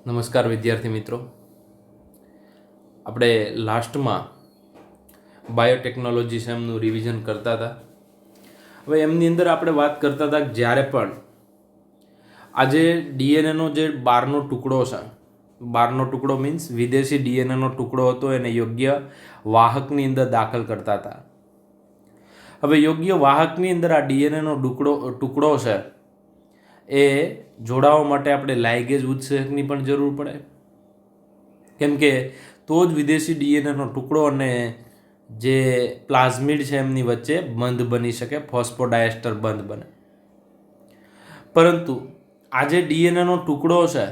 નમસ્કાર વિદ્યાર્થી મિત્રો. આપણે લાસ્ટમાં બાયોટેકનોલોજી સેમનું રિવિઝન કરતા હતા. હવે એમની અંદર આપણે વાત કરતા હતા કે જ્યારે પણ આજે ડીએનએનો જે બારનો ટુકડો છે, બારનો ટુકડો મીન્સ વિદેશી ડીએનએનો ટુકડો હતો, એને યોગ્ય વાહકની અંદર દાખલ કરતા હતા. હવે યોગ્ય વાહકની અંદર આ ડીએનએનો ટુકડો છે એ જોડાવા માટે આપણે લાઇગેજ ઉત્સેચકની પણ જરૂર પડે, કેમ કે તો જ વિદેશી ડીએનએનો ટુકડો અને જે પ્લાઝમિડ છે એમની વચ્ચે બંધ બની શકે, ફોસ્ફોડાયસ્ટર બંધ બને. પરંતુ આ જે ડીએનએનો ટુકડો છે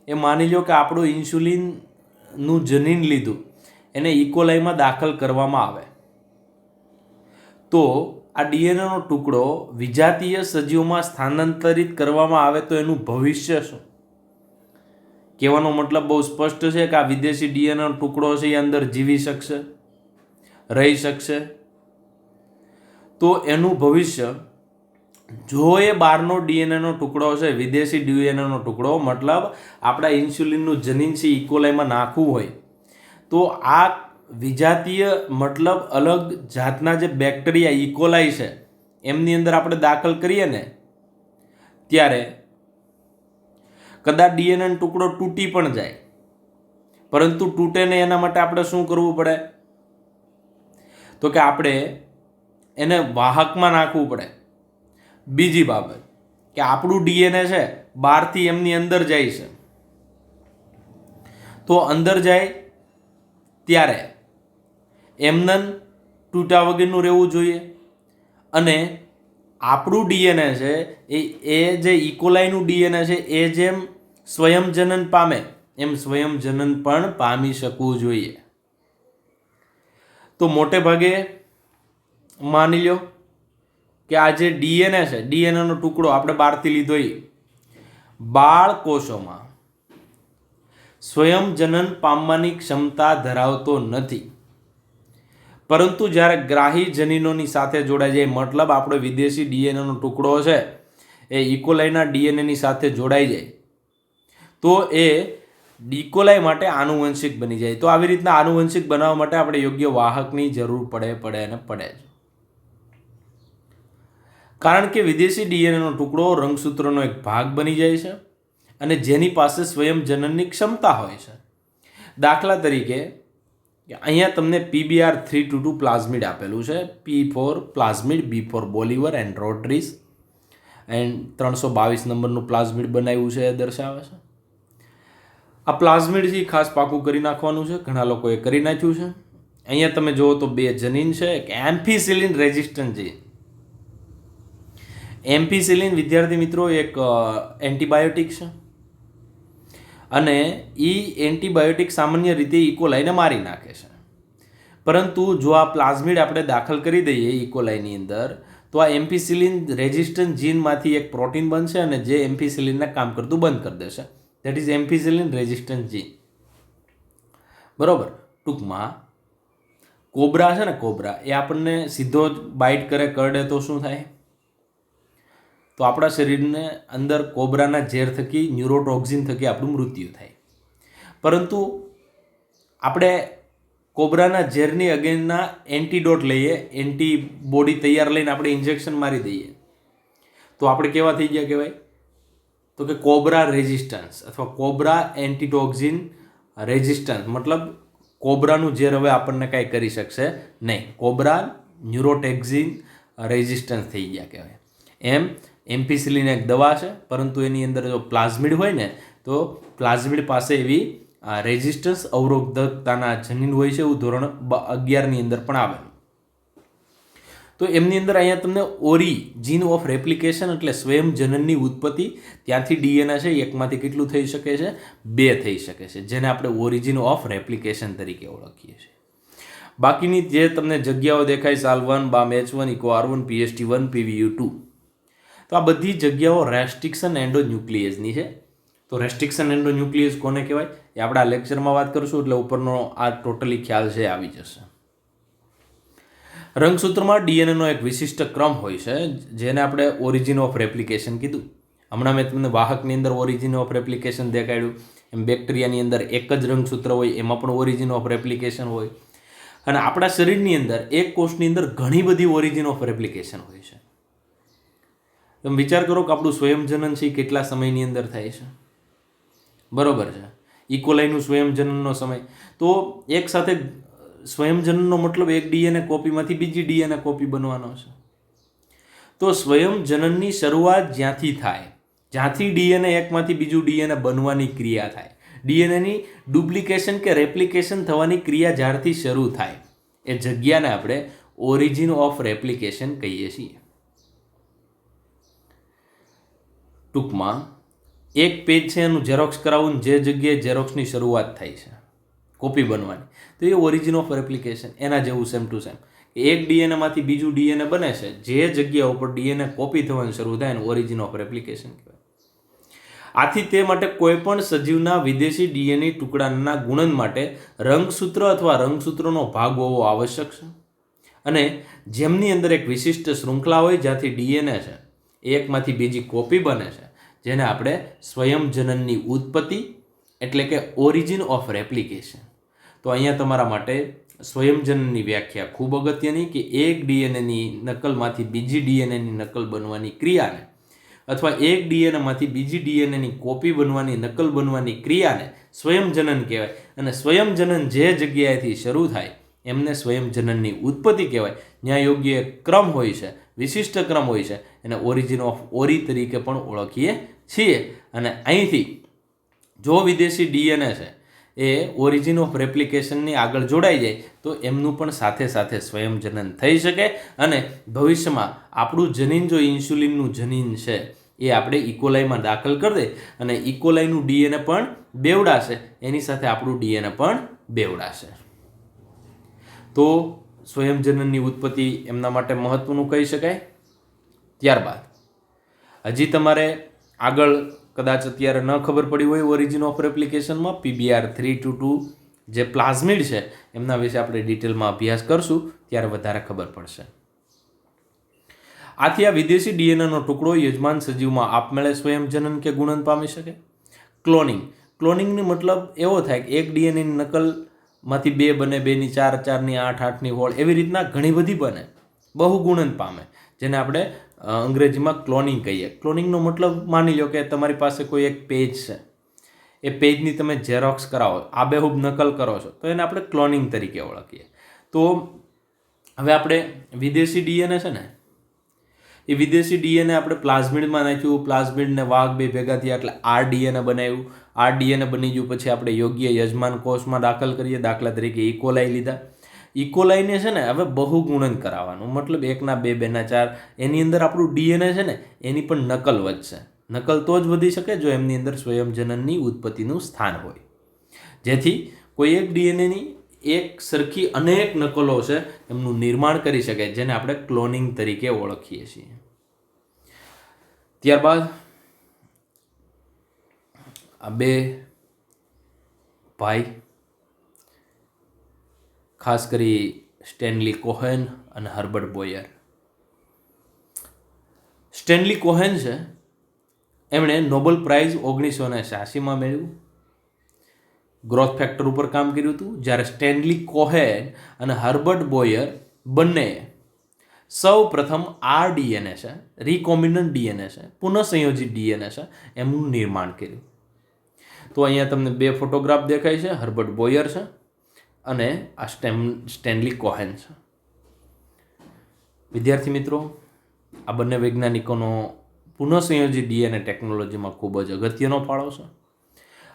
એ માની લો કે આપણું ઇન્સ્યુલિનનું જનીન લીધું, એને ઇકોલાઈમાં દાખલ કરવામાં આવે તો આ ડીએનએનો ટુકડો વિજાતીય સજીવોમાં સ્થાનાંતરિત કરવામાં આવે તો એનું ભવિષ્ય શું? કહેવાનો મતલબ બહુ સ્પષ્ટ છે કે આ વિદેશી ડીએનએનો ટુકડો છે એ અંદર જીવી શકશે, રહી શકશે. તો એનું ભવિષ્ય, જો એ બહારનો ડીએનએનો ટુકડો છે, વિદેશી ડીએનએનો ટુકડો મતલબ આપણા ઇન્સ્યુલિનનું જનીન છે ઇકોલાઈમાં નાખવું હોય તો આ વિજાતીય મતલબ અલગ જાતના જે બેક્ટેરિયા ઇકોલાઈ છે એમની અંદર આપણે દાખલ કરીએ ને ત્યારે કદાચ ડીએનએનો ટુકડો તૂટી પણ જાય, પરંતુ તૂટે ને એના માટે આપણે શું કરવું પડે? તો કે આપણે એને વાહકમાં નાખવું પડે. બીજી બાબત કે આપણું ડીએનએ છે બહારથી એમની અંદર જાય છે, તો અંદર જાય ત્યારે એમનન તૂટા વગરનું રહેવું જોઈએ. અને આપણું ડીએનએ છે એ જે ઇકોલાઈનું ડીએનએ છે એ જેમ સ્વયંજનન પામે એમ સ્વયંજનન પણ પામી શકવું જોઈએ. તો મોટે ભાગે માની લો કે આ જે ડીએનએ છે, ડીએનએનો ટુકડો આપણે બહારથી લીધો એ બાળકોષોમાં સ્વયંજનન પામવાની ક્ષમતા ધરાવતો નથી, પરંતુ જ્યારે ગ્રાહી જનીનોની સાથે જોડાઈ જાય, મતલબ આપણો વિદેશી ડીએનએનો ટુકડો છે એ ઇકોલાઈના ડીએનએની સાથે જોડાઈ જાય તો એ ઇકોલાઈ માટે આનુવંશિક બની જાય. તો આવી રીતના આનુવંશિક બનાવવા માટે આપણે યોગ્ય વાહકની જરૂર પડે જ. કારણ કે વિદેશી ડીએનએનો ટુકડો રંગસૂત્રનો એક ભાગ બની જાય છે અને જેની પાસે સ્વયંજનનની ક્ષમતા હોય છે. દાખલા તરીકે અહીંયા તમને PBr322 પ્લાઝમિડ આપેલું છે. P for plasmid, B for Bolivar and Rodriguez, and 322 નંબરનું પ્લાઝમિડ બનાવ્યું છે એ દર્શાવે છે. આ પ્લાઝમિડથી ખાસ પાકું કરી નાખવાનું છે, ઘણા લોકોએ કરી નાખ્યું છે. અહીંયા તમે જુઓ તો બે જનીન છે, એક એમ્ફીસિલિન રેઝિસ્ટન્ટ જીન. એમ્ફીસિલિન વિદ્યાર્થી મિત્રો એક એન્ટીબાયોટિક છે અને એ એન્ટીબાયોટિક સામાન્ય રીતે ઇકોલાઈને મારી નાખે છે. પરંતુ જો આ પ્લાઝમિડ આપણે દાખલ કરી દઈએ ઇકોલાઈની અંદર તો આ એમ્ફીસિલિન રેઝિસ્ટન્ટ જીનમાંથી એક પ્રોટીન બનશે અને જે એમ્ફીસિલિનને કામ કરતું બંધ કરી દેશે. દેટ ઇઝ એમ્ફીસિલિન રેઝિસ્ટન્ટ જીન. બરોબર. ટૂંકમાં કોબરા છે ને, કોબરા એ આપણને સીધો જ બાઇટ કરે, કરડે તો શું થાય? તો આપણા શરીરને અંદર કોબરાના ઝેર થકી, ન્યુરોટોક્સિન થકી આપણું મૃત્યુ થાય. પરંતુ આપણે કોબરાના ઝેરની અગેન્સ્ટના એન્ટીડોટ લઈએ, એન્ટીબોડી તૈયાર લઈને આપણે ઇન્જેક્શન મારી દઈએ તો આપણે કેવા થઈ ગયા કહેવાય? તો કે કોબરા રેઝિસ્ટન્સ અથવા કોબરા એન્ટીટોક્સિન રેઝિસ્ટન્સ, મતલબ કોબરાનું ઝેર હવે આપણને કાંઈ કરી શકશે નહીં. કોબરા ન્યુરોટેક્સિન રેઝિસ્ટન્સ થઈ ગયા કહેવાય. એમ એમ્ફીસિલિન એક દવા છે, પરંતુ એની અંદર જો પ્લાઝમિડ હોય ને તો પ્લાઝમિડ પાસે એવી રેઝિસ્ટન્સ અવરોધકતાના જનીન હોય છે, એવું ધોરણ 11ની અંદર પણ આવેલું. તો એમની અંદર અહીંયા તમને ઓરિજિન ઓફ રેપ્લિકેશન એટલે સ્વયંજનનની ઉત્પત્તિ, ત્યાંથી ડીએનએ છે એકમાંથી કેટલું થઈ શકે છે? 2 થઈ શકે છે, જેને આપણે ઓરિજિન ઓફ રેપ્લિકેશન તરીકે ઓળખીએ છીએ. બાકીની જે તમને જગ્યાઓ દેખાય, SAL1, BAM-H1, EcoR1, PST1, PVU2, તો આ બધી જગ્યાઓ રેસ્ટ્રિક્શન એન્ડોન્યુક્લિયસની છે. તો રેસ્ટ્રિક્શન એન્ડોન્યુક્લિયસ કોને કહેવાય એ આપણે આ લેક્ચરમાં વાત કરીશું, એટલે ઉપરનો આ ટોટલી ખ્યાલ છે આવી જશે. રંગસૂત્રમાં ડીએનએનો એક વિશિષ્ટ ક્રમ હોય છે જેને આપણે ઓરિજિન ઓફ રેપ્લિકેશન કીધું. હમણાં મેં તમને વાહકની અંદર ઓરિજિન ઓફ રેપ્લિકેશન દેખાડ્યું. એમ બેક્ટેરિયાની અંદર એક જ રંગસૂત્ર હોય, એમાં પણ ઓરિજિન ઓફ રેપ્લિકેશન હોય. અને આપણા શરીરની અંદર એક કોષની અંદર ઘણી બધી ઓરિજિન ઓફ રેપ્લિકેશન હોય છે. તમે વિચાર કરો કે આપણું સ્વયંજનન છે એ કેટલા સમયની અંદર થાય છે, બરોબર છે. ઇકોલાઈનું સ્વયંજનનનો સમય, તો એક સાથે સ્વયંજનનનો મતલબ એક ડીએનએ કોપીમાંથી બીજી ડીએનએ કોપી બનવાનો છે. તો સ્વયંજનનની શરૂઆત જ્યાંથી થાય, જ્યાંથી ડીએનએ એકમાંથી બીજું ડીએનએ બનવાની ક્રિયા થાય, ડીએનએની ડુપ્લિકેશન કે રેપ્લિકેશન થવાની ક્રિયા જ્યારથી શરૂ થાય, એ જગ્યાને આપણે ઓરિજિન ઓફ રેપ્લિકેશન કહીએ છીએ. ટૂંકમાં એક પેજ છે એનું ઝેરોક્સ કરાવવું, જે જગ્યાએ ઝેરોક્સની શરૂઆત થાય છે કોપી બનવાની, તો એ ઓરિજિન ઓફ રેપ્લિકેશન. એના જેવું સેમ ટુ સેમ એક ડીએનએમાંથી બીજું ડીએનએ બને છે, જે જગ્યા ઉપર ડીએનએ કોપી થવાનું શરૂ થાય એને ઓરિજિન ઓફ રેપ્લિકેશન કહેવાય. આથી તે માટે કોઈપણ સજીવના વિદેશી ડીએનએ ટુકડાના ગુણન માટે રંગસૂત્ર અથવા રંગસૂત્રનો ભાગ હોવો આવશ્યક છે. અને જેમની અંદર એક વિશિષ્ટ શૃંખલા હોય જ્યાંથી ડીએનએ છે એકમાંથી બીજી કોપી બને છે, જેને આપણે સ્વયંજનનની ઉત્પત્તિ એટલે કે ઓરિજિન ઓફ રેપ્લિકેશન. તો અહીંયા તમારા માટે સ્વયંજનનની વ્યાખ્યા ખૂબ અગત્યની, કે એક ડીએનએની નકલમાંથી બીજી ડીએનએની નકલ બનવાની ક્રિયાને, અથવા એક ડીએનએમાંથી બીજી ડીએનએની કોપી બનવાની નકલ બનવાની ક્રિયાને સ્વયંજનન કહેવાય. અને સ્વયંજનન જે જગ્યાએથી શરૂ થાય એમને સ્વયંજનનની ઉત્પત્તિ કહેવાય. જ્યાં યોગ્ય ક્રમ હોય છે, વિશિષ્ટ ક્રમ હોય છે, એને ઓરિજિન ઓફ ઓરી તરીકે પણ ઓળખીએ છીએ. અને અહીંથી જો વિદેશી ડીએનએ છે એ ઓરિજિન ઓફ રેપ્લિકેશનની આગળ જોડાઈ જાય તો એમનું પણ સાથે સાથે સ્વયંજનન થઈ શકે. અને ભવિષ્યમાં આપણું જનીન જો ઇન્સ્યુલિનનું જનીન છે એ આપણે ઇકોલાઈમાં દાખલ કરી દે અને ઇકોલાઈનું ડીએનએ પણ બેવડાશે, એની સાથે આપણું ડીએનએ પણ બેવડાશે. તો સ્વયંજનનની ઉત્પત્તિ એમના માટે મહત્વનું કહી શકાય. ત્યારબાદ હજી તમારે આગળ કદાચ અત્યારે ન ખબર પડી હોય ઓરિજિન ઓફ રેપ્લિકેશનમાં, PBR 322 જે પ્લાઝમિડ છે એમના વિશે આપણે ડિટેલમાં અભ્યાસ કરશું ત્યારે વધારે ખબર પડશે. આથી આ વિદેશી ડીએનએનો ટુકડો યજમાન સજીવમાં આપમેળે સ્વયંજનન કે ગુણન પામી શકે. ક્લોનિંગની મતલબ એવો થાય કે એક ડીએનએની નકલમાંથી 2 બને, 2 ની 4, 4 ની 8, 8 ની 16, એવી રીતના ઘણી બધી બને, બહુ ગુણન પામે, જેને આપણે અંગ્રેજીમાં ક્લોનિંગ કહીએ. ક્લોનિંગનો મતલબ માની લો કે તમારી પાસે કોઈ એક પેજ છે, એ પેજની તમે ઝેરોક્સ કરાવો, આબેહૂબ નકલ કરો છો, તો એને આપણે ક્લોનિંગ તરીકે ઓળખીએ. તો હવે આપણે વિદેશી ડીએનએ છે ને, એ વિદેશી ડીએનએ આપણે પ્લાઝમિડમાં નાખ્યું, પ્લાઝમિડને વાઘ બે ભેગા થયા એટલે આરડીએનએ બનાવ્યું. આરડીએનએ બની ગયું પછી આપણે યોગ્ય યજમાન કોષમાં દાખલ કરીએ. દાખલા તરીકે ઇકોલાઈ લીધા. ઇકોલાઈને છે ને હવે બહુ ગુણન કરાવવાનું, મતલબ 1 ના 2, 2 ના 4, એની અંદર આપણું ડીએનએ છે ને એની પણ નકલ વધશે. નકલ તો જ વધી શકે જો એમની અંદર સ્વયંજનનની ઉત્પત્તિનું સ્થાન હોય, જેથી કોઈ એક ડીએનએની એક સરખી અનેક નકલો છે એમનું નિર્માણ કરી શકે, જેને આપણે ક્લોનિંગ તરીકે ઓળખીએ છીએ. ત્યારબાદ આ 2 ભાઈ, ખાસ કરી સ્ટેનલી કોહેન અને હર્બર્ટ બોયર. સ્ટેનલી કોહેન છે એમણે નોબેલ પ્રાઇઝ 1986માં મેળવ્યું, ગ્રોથ ફેક્ટર ઉપર કામ કર્યું હતું. જ્યારે સ્ટેનલી કોહેન અને હર્બર્ટ બોયર બંને સૌ પ્રથમ આરડીએનએ છે, રિકોમ્બિનન્ટ ડીએનએ છે, પુનઃસંયોજિત ડીએનએ છે, એમનું નિર્માણ કર્યું. તો અહીંયા તમને 2 ફોટોગ્રાફ દેખાય છે, હર્બર્ટ બોયર છે અને આ સ્ટેનલી કોહેન છે. વિદ્યાર્થી મિત્રો, આ બંને વૈજ્ઞાનિકોનો પુનઃસંયોજિત ડીએનએ ટેકનોલોજીમાં ખૂબ જ અગત્યનો ફાળો છે.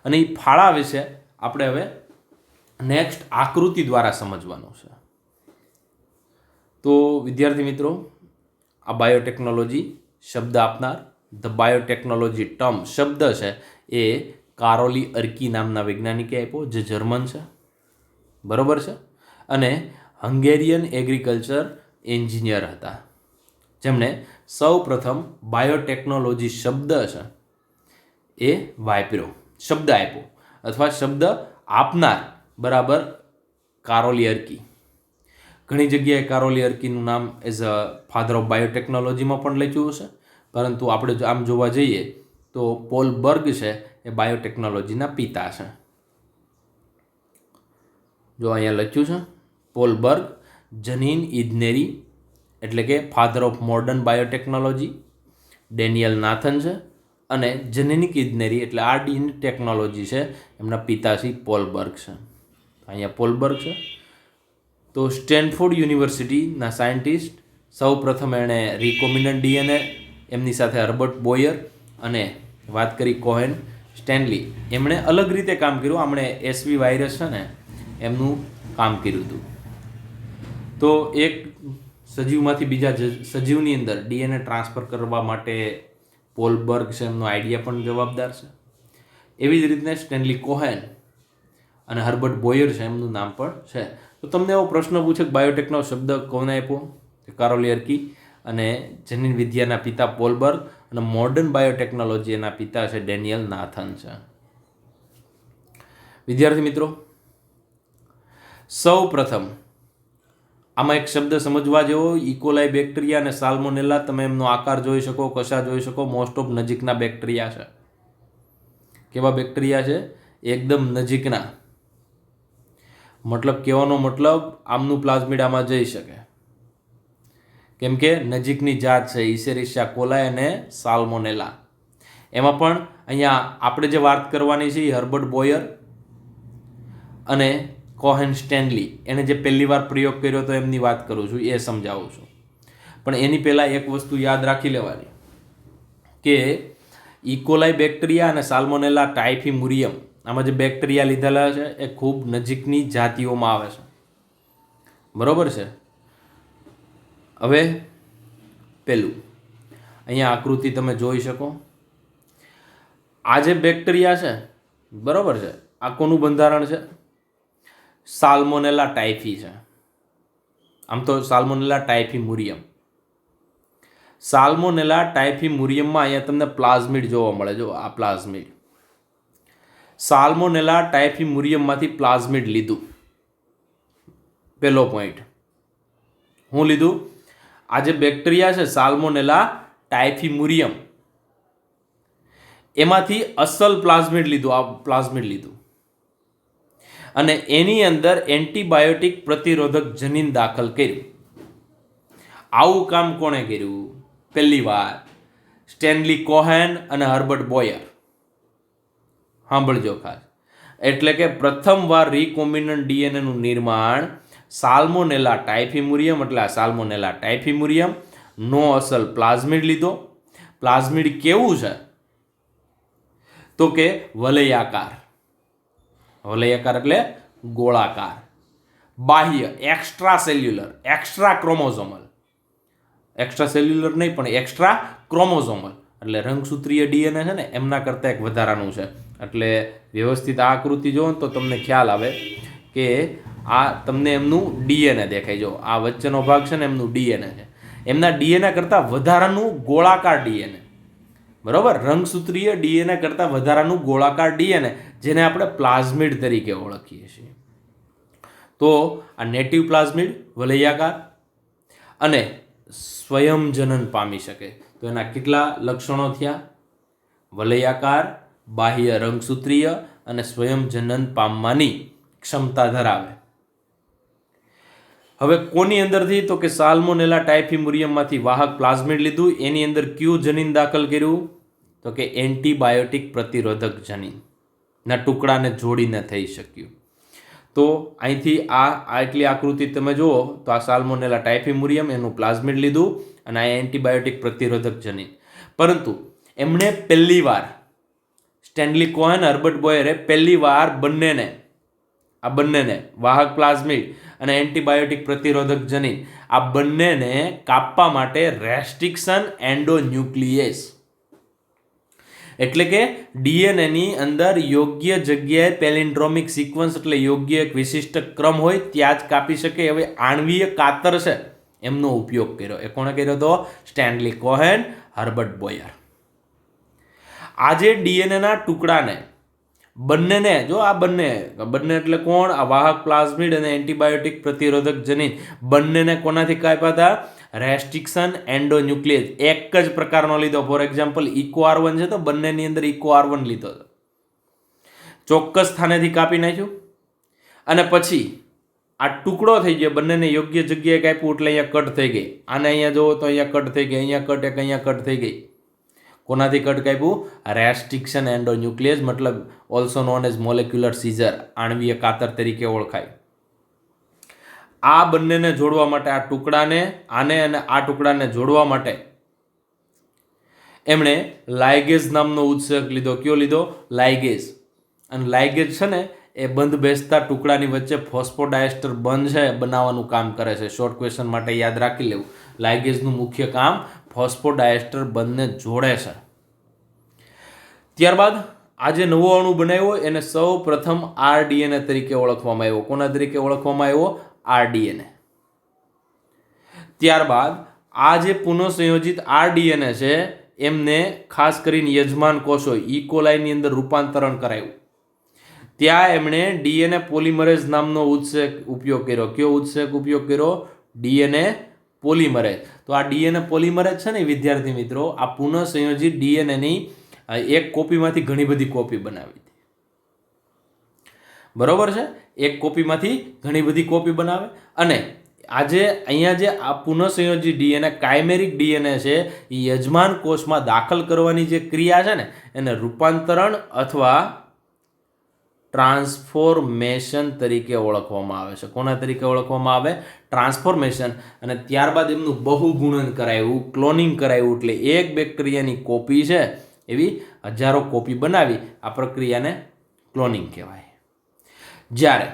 અને એ ફાળા વિશે આપણે હવે નેક્સ્ટ આકૃતિ દ્વારા સમજવાનું છે. તો વિદ્યાર્થી મિત્રો, આ બાયોટેકનોલોજી શબ્દ આપનાર, ધ બાયોટેકનોલોજી ટર્મ શબ્દ છે એ કારોલી અર્કી નામના વૈજ્ઞાનિકે આપ્યો, જે જર્મન છે, બરોબર છે, અને હંગેરિયન એગ્રીકલ્ચર એન્જિનિયર હતા, જેમણે સૌ પ્રથમ બાયોટેકનોલોજી શબ્દ છે એ વાપર્યો, શબ્દ આપ્યો, અથવા શબ્દ આપનાર બરાબર કારોલી અર્કી. ઘણી જગ્યાએ કારોલી અર્કીનું નામ એઝ અ ફાધર ઓફ બાયોટેકનોલોજીમાં પણ લખ્યું છે, પરંતુ આપણે આમ જોવા જઈએ તો પોલ બર્ગ છે એ બાયોટેકનોલોજીના પિતા છે. જો અહીંયા લખ્યું છે પોલ બર્ગ જનીન ઇજનેરી એટલે કે father of modern biotechnology Daniel Nathan છે, અને જનીનિક ઇજનેરી એટલે આરડીની ટેકનોલોજી છે એમના પિતાશ્રી પોલ બર્ગ છે. અહીંયા પોલ બર્ગ છે. તો સ્ટેનફોર્ડ યુનિવર્સિટીના સાયન્ટિસ્ટ સૌ પ્રથમ એણે રિકોમ્બિનન્ટ ડીએનએ, એમની સાથે હર્બર્ટ બોયર અને વાત કરી કોહેન સ્ટેનલી, એમણે અલગ રીતે કામ કર્યું. આમણે એસવી વાયરસ છે ને એમનું કામ કર્યું હતું. તો એક સજીવમાંથી બીજા સજીવની અંદર ડીએનએ ટ્રાન્સફર કરવા માટે પોલ બર્ગ છે એમનો આઈડિયા પણ જવાબદાર છે. એવી જ રીતને સ્ટેનલી કોહેન અને હર્બર્ટ બોયર છે એમનું નામ પણ છે. તો તમને એવો પ્રશ્ન પૂછે કે બાયોટેકનો શબ્દ કોને આપ્યો? કારોલ યર્કી, અને જનીન વિદ્યાના પિતા પોલ બર્ગ, અને મોડર્ન બાયોટેકનોલોજી એના પિતા છે ડેનિયલ નાથન છે. વિદ્યાર્થી મિત્રો, સૌ પ્રથમ આમાં એક શબ્દ સમજવા જેવો, ઇકોલાઈ બેક્ટેરિયા અને સાલ્મોનેલા. તમે એમનો આકાર જોઈ શકો, કશા જોઈ શકો, મોસ્ટ ઓફ નજીકના બેક્ટેરિયા છે. કેવા બેક્ટેરિયા છે? એકદમ નજીકના. મતલબ કહેવાનો મતલબ આમનું પ્લાઝમિડ આમાં જઈ શકે, કેમ કે નજીકની જાત છે ઇસેરિશિયા કોલાઈ અને સાલ્મોનેલા. એમાં પણ અહીંયા આપણે જે વાત કરવાની છે એ હર્બર્ટ બોયર અને કોહેન સ્ટેનલી, એણે જે પહેલી વાર પ્રયોગ કર્યો તો એમની વાત કરું છું, એ સમજાવું છું. પણ એની પહેલાં એક વસ્તુ યાદ રાખી લેવાની કે ઇકોલાઈ બેક્ટેરિયા અને સાલ્મોનેલા ટાઇફીમુરિયમ, આમાં જે બેક્ટેરિયા લીધેલા છે એ ખૂબ નજીકની જાતિઓમાં આવે છે. બરોબર છે. હવે પેલું અહીંયા આકૃતિ તમે જોઈ શકો. આ જે બેક્ટેરિયા છે, બરોબર છે, આ કોનું બંધારણ છે? સાલ્મોનેલા ટાઇફી છે. આમ તો સાલ્મોનેલા ટાઇફીમુરિયમ. સાલ્મોનેલા ટાઇફીમુરિયમમાં અહીંયા તમને પ્લાઝમિડ જોવા મળે. જો આ પ્લાઝમિડ, સાલ્મોનેલા ટાઇફીમુરિયમમાંથી પ્લાઝમિડ લીધું. પહેલો પોઈન્ટ હું લીધું, આ જે બેક્ટેરિયા છે સાલ્મોનેલા ટાઇફીમુરિયમ, એમાંથી અસલ પ્લાઝમિડ લીધું. આ પ્લાઝમિડ લીધું અને એની અંદર એન્ટીબાયોટિક પ્રતિરોધક જનીન દાખલ કર્યું. આવું કામ કોણે કર્યું? પહેલી વાર સ્ટેનલી કોહેન અને હર્બર્ટ બોયર. સાંભળજો ખાસ. એટલે કે પ્રથમવાર રિકોમ્બિનન્ટ ડીએનએનું નિર્માણ સાલ્મોનેલા ટાઇફીમુરિયમ, એટલે આ સાલ્મોનેલા ટાઇફીમુરિયમ નો અસલ પ્લાઝમિડ લીધો. પ્લાઝમિડ કેવું છે? તો કે વલયાકાર. વલયાકાર એટલે ગોળાકાર, બાહ્ય, extra cellular, extra chromosomal. Extra cellular નહીં પણ એક્સ્ટ્રા ક્રોમોઝોમલ, એટલે રંગસૂત્રીય ડીએનએ છે ને એમના કરતાં એક વધારાનું છે. એટલે વ્યવસ્થિત આ આકૃતિ જુઓ તો તમને ખ્યાલ આવે કે આ તમને એમનું ડીએનએ દેખાય. જો આ વચ્ચેનો ભાગ છે ને એમનું ડીએનએ છે. એમના ડીએનએ કરતાં વધારાનું ગોળાકાર ડીએનએ. બરોબર, રંગસૂત્રીય ડીએનએ કરતાં વધારાનું ગોળાકાર ડીએનએ, જેને આપણે પ્લાઝમિડ તરીકે ઓળખીએ છીએ. તો આ નેટિવ પ્લાઝમિડ વલયાકાર અને સ્વયંજનન પામી શકે. તો એના કેટલા લક્ષણો થયા? વલયાકાર, બાહ્ય રંગસૂત્રીય અને સ્વયંજનન પામવાની ક્ષમતા ધરાવે. હવે કોની અંદરથી? તો કે સાલ્મોનેલા ટાઇફીમુરિયમમાંથી વાહક પ્લાઝમિડ લીધું. એની અંદર કયું જનીન દાખલ કર્યું? તો કે એન્ટીબાયોટિક પ્રતિરોધક જનીનના ટુકડાને જોડીને થઈ શક્યું. તો અહીંથી આટલી આકૃતિ તમે જુઓ તો આ સાલ્મોનેલા ટાઇફીમુરિયમ, એનું પ્લાઝમિડ લીધું અને આ એન્ટીબાયોટિક પ્રતિરોધક જનીન. પરંતુ એમણે પહેલી વાર સ્ટેનલી કોહેન, હર્બર્ટ બોયરે પહેલી વાર બંનેને વાહક પ્લાઝમિડ અને એન્ટીબાયોટિક પ્રતિરોધક જનીન આ બંનેને કાપવા માટે રેસ્ટ્રિક્શન એન્ડોન્યુક્લિયેસ, એટલે કે ડીએનએની અંદર યોગ્ય જગ્યાએ પેલિન્ડ્રોમિક સિક્વન્સ એટલે યોગ્ય એક વિશિષ્ટ ક્રમ હોય ત્યાં જ કાપી શકે એવી આણ્વીય કાતર છે એમનો ઉપયોગ કર્યો. એ કોણે કર્યો હતો? Stanley Cohen, Herbert Boyer. આજે ડીએનએના ટુકડાને બંનેને, જો આ બંને એટલે કોણ? આ વાહક પ્લાઝમિડ અને એન્ટીબાયોટિક પ્રતિરોધક જનીન બંનેને કોનાથી કાપ્યા હતા? રેસ્ટ્રિક્શન એન્ડોન્યુક્લિયેસ. એક જ પ્રકારનો લીધો. ફોર એક્ઝામ્પલ ઇકો R1 છે તો બંનેની અંદર ઇકો R1 લીધો હતો. ચોક્કસ સ્થાનેથી કાપી નાખ્યું અને પછી આ ટુકડો થઈ ગયો, બંનેને યોગ્ય જગ્યાએ કાપ્યું એટલે અહીંયા કટ થઈ ગઈ. આને અહીંયા જુઓ તો અહીંયા કટ થઈ ગઈ, અહીંયા કટ, એક અહીંયા કટ થઈ ગઈ. કોનાથી કટ કાપ્યું? રેસ્ટ્રિક્શન એન્ડોન્યુક્લિયસ, મતલબ also known as molecular scissor, આણવીય કાતર તરીકે ઓળખાય. આ બંનેને જોડવા માટે, આ ટુકડાને, આને અને આ ટુકડાને જોડવા માટે એમણે લાઇગેઝ નામનો ઉત્સેચક લીધો. કયો લીધો? લાઇગેઝ. અને લાઇગેઝ છે ને એ બંધ બેસતા ટુકડાની વચ્ચે ફોસ્ફોડાયસ્ટર બંધ છે બનાવવાનું કામ કરે છે. શોર્ટ ક્વેશ્ચન માટે યાદ રાખી લેવું. લાઇગેઝનું મુખ્ય કામ ફોસ્ફોડાયસ્ટર બંધને જોડે છે. ત્યારબાદ આ જે નવો અણુ બનાવ્યો એને સૌ પ્રથમ આરડીએનએ તરીકે ઓળખવામાં આવ્યો. કોના તરીકે ઓળખવામાં આવ્યો? આરડીએનએ. ત્યારબાદ આ જે પુનઃસંયોજિત આરડીએનએ છે એમને ખાસ કરીને યજમાન કોષો ઇકોલાઈની અંદર રૂપાંતરણ કરાયું. ત્યાં એમણે ડીએનએ પોલિમરેઝ નામનો ઉત્સેચક ઉપયોગ કર્યો. કયો ઉત્સેચક ઉપયોગ કર્યો? DNA polymerase. તો આ ડીએનએ પોલિમરેઝ છે ને વિદ્યાર્થી મિત્રો, આ પુનઃસંયોજિત ડીએનએની એક કોપીમાંથી ઘણી બધી કોપી બનાવી હતી. બરોબર છે? એક કોપીમાંથી ઘણી બધી કોપી બનાવે. અને આજે અહીંયા જે આ પુનઃસંયોજિત ડીએનએ કાયમેરિક ડીએનએ છે એ યજમાન કોષમાં દાખલ કરવાની જે ક્રિયા છે ને એને રૂપાંતરણ અથવા ટ્રાન્સફોર્મેશન તરીકે ઓળખવામાં આવે છે. કોના તરીકે ઓળખવામાં આવે? ટ્રાન્સફોર્મેશન. અને ત્યારબાદ એમનું બહુગુણન કરાયું, ક્લોનિંગ કરાયું. એટલે એક બેક્ટેરિયાની કોપી છે એવી હજારો કોપી બનાવી. આ પ્રક્રિયાને ક્લોનિંગ કહેવાય. જ્યારે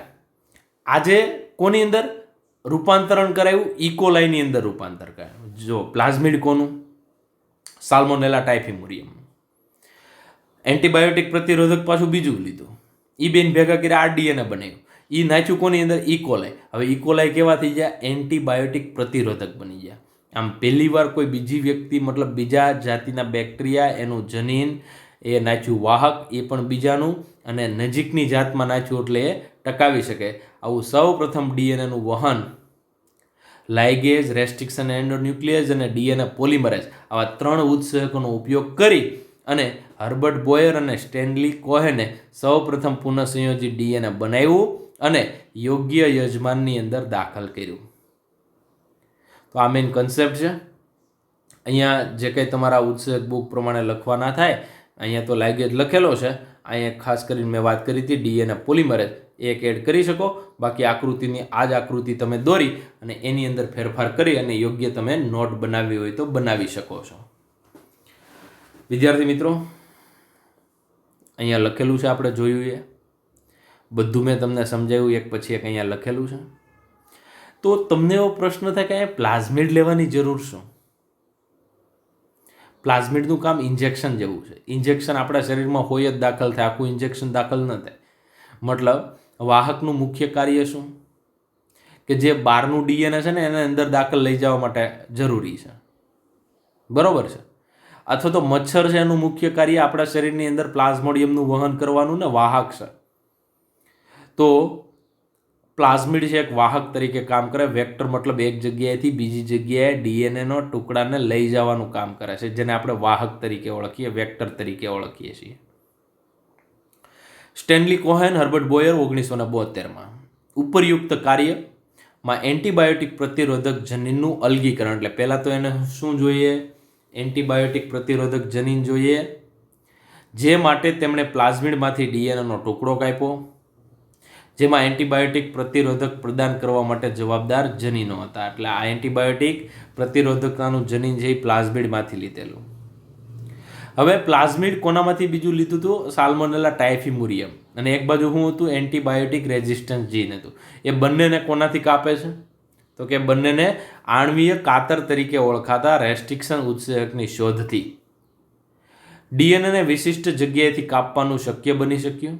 આજે કોની અંદર રૂપાંતરણ કરાયું? ઇકોલાઈની અંદર રૂપાંતર કરાયું. જો પ્લાઝમિડ કોનું? સાલ્મોનેલા ટાઇફિમુરિયમ. એન્ટીબાયોટિક પ્રતિરોધક પાછું બીજું લીધું. ઈ બેન ભેગા કરી આરડીએનએ બનાવ્યું. ઈ નાખ્યું કોની અંદર? ઇકોલાઈ. હવે ઇકોલાઈ કેવા થઈ ગયા? એન્ટીબાયોટિક પ્રતિરોધક બની ગયા. આમ પહેલી વાર કોઈ બીજી વ્યક્તિ, મતલબ બીજા જાતિના બેક્ટેરિયા, એનું જનીન એ નાખ્યું વાહક, એ પણ બીજાનું, અને નજીકની જાતમાં નાખ્યું એટલે એ ટકાવી શકે. આવું સૌ પ્રથમ ડીએનએનું વહન લાઇગેઝ, રેસ્ટ્રિક્શન એન્ડોન્યુક્લિયસ અને ડીએનએ પોલિમરેઝ આવા 3 ઉત્સેચકોનો ઉપયોગ કરી અને હર્બર્ટ બોયર અને સ્ટેનલી કોહેને સૌ પ્રથમ પુનઃસંયોજિત ડીએનએ બનાવ્યું અને યોગ્ય યજમાનની અંદર દાખલ કર્યું. તો આ મેઇન કન્સેપ્ટ છે. અહીંયા જે કંઈ તમારા ઉત્સેચક બુક પ્રમાણે લખવાના થાય, અહીંયા તો લાઇગેઝ લખેલો છે, અહીંયા ખાસ કરીને મેં વાત કરી હતી ડીએનએ પોલિમરેઝ, એક એડ કરી શકો. બાકી આકૃતિની આ જ આકૃતિ તમે દોરી અને એની અંદર ફેરફાર કરી અને યોગ્ય તમે નોટ બનાવવી હોય તો બનાવી શકો છો. વિદ્યાર્થી મિત્રો, અહીંયા લખેલું છે, આપણે જોયું એ બધું મેં તમને સમજાવ્યું, એક પછી એક અહીંયા લખેલું છે. તો તમને એવો પ્રશ્ન થાય કે અહીંયા પ્લાઝમિડ લેવાની જરૂર શું? પ્લાઝમિડનું કામ ઇન્જેક્શન જેવું છે. ઇન્જેક્શન આપણા શરીરમાં હોય જ દાખલ થાય, આખું ઇન્જેક્શન દાખલ ન થાય. મતલબ વાહકનું મુખ્ય કાર્ય શું? કે જે બહારનું ડીએનએ છે ને એને અંદર દાખલ લઈ જવા માટે જરૂરી છે. બરોબર છે? અથવા તો મચ્છર છે, એનું મુખ્ય કાર્ય આપણા શરીરની અંદર પ્લાઝ્મોડિયમનું વહન કરવાનું ને, વાહક છે. તો પ્લાઝમિડ છે એક વાહક તરીકે કામ કરે. વેક્ટર મતલબ એક જગ્યાએથી બીજી જગ્યાએ ડીએનએનો ટુકડાને લઈ જવાનું કામ કરે છે, જેને આપણે વાહક તરીકે ઓળખીએ, વેક્ટર તરીકે ઓળખીએ છીએ. સ્ટેનલી કોહેન, હર્બર્ટ બોયર 1972માં ઉપરયુક્ત કાર્યમાં એન્ટીબાયોટિક પ્રતિરોધક જનીનનું અલગીકરણ. એટલે પહેલાં તો એને શું જોઈએ? એન્ટીબાયોટિક પ્રતિરોધક જનીન જોઈએ, જે માટે તેમણે પ્લાઝમિડમાંથી ડીએનએનો ટુકડો કાપ્યો, જેમાં એન્ટીબાયોટિક પ્રતિરોધક પ્રદાન કરવા માટે જવાબદાર જનીનો હતા. એટલે આ એન્ટીબાયોટિક પ્રતિરોધકતાનું જનીન છે એ પ્લાઝમિડમાંથી લીધેલું. હવે પ્લાઝમિડ કોનામાંથી બીજું લીધું હતું? સાલ્મોનેલા ટાઇફિમુરિયમ. અને એક બાજુ શું હતું? એન્ટીબાયોટિક રેઝિસ્ટન્સ જીન હતું. એ બંનેને કોનાથી કાપે છે? તો કે બંનેને આણવીય કાતર તરીકે ઓળખાતા રેસ્ટ્રિક્શન ઉત્સેચકની શોધથી ડીએનએને વિશિષ્ટ જગ્યાએથી કાપવાનું શક્ય બની શક્યું.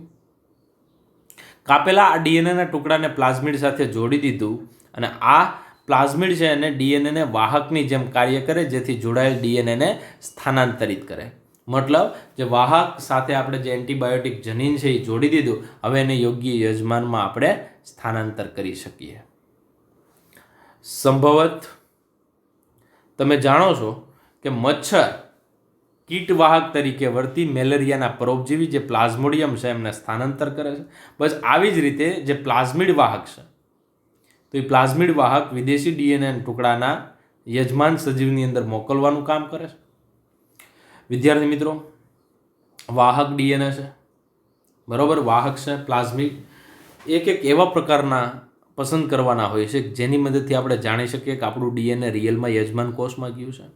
કાપેલા આ ડીએનએના ટુકડાને પ્લાઝમિડ સાથે જોડી દીધું અને આ પ્લાઝમિડ છે એને ડીએનએને વાહકની જેમ કાર્ય કરે, જેથી જોડાયેલ ડીએનએને સ્થાનાંતરિત કરે. મતલબ જે વાહક સાથે આપણે જે એન્ટીબાયોટિક જનીન છે એ જોડી દીધું, હવે એને યોગ્ય યજમાનમાં આપણે સ્થાનાંતર કરી શકીએ. સંભવત તમે જાણો છો કે મચ્છર કીટવાહક તરીકે વર્તી મેલેરિયાના પરોપજીવી જે પ્લાઝ્મોડિયમ છે એમને સ્થાનાંતર કરે છે. બસ આવી જ રીતે જે પ્લાઝમિડ વાહક છે, તો એ પ્લાઝમિડ વાહક વિદેશી ડીએનએ ટુકડાના યજમાન સજીવની અંદર મોકલવાનું કામ કરે છે. વિદ્યાર્થી મિત્રો, વાહક ડીએનએ છે, બરોબર, વાહક છે પ્લાઝમિડ, એક એવા પ્રકારના પસંદ કરવાના હોય છે જેની મદદથી આપણે જાણી શકીએ કે આપણું ડીએનએ રિયલમાં યજમાન કોષમાં ગયું છે,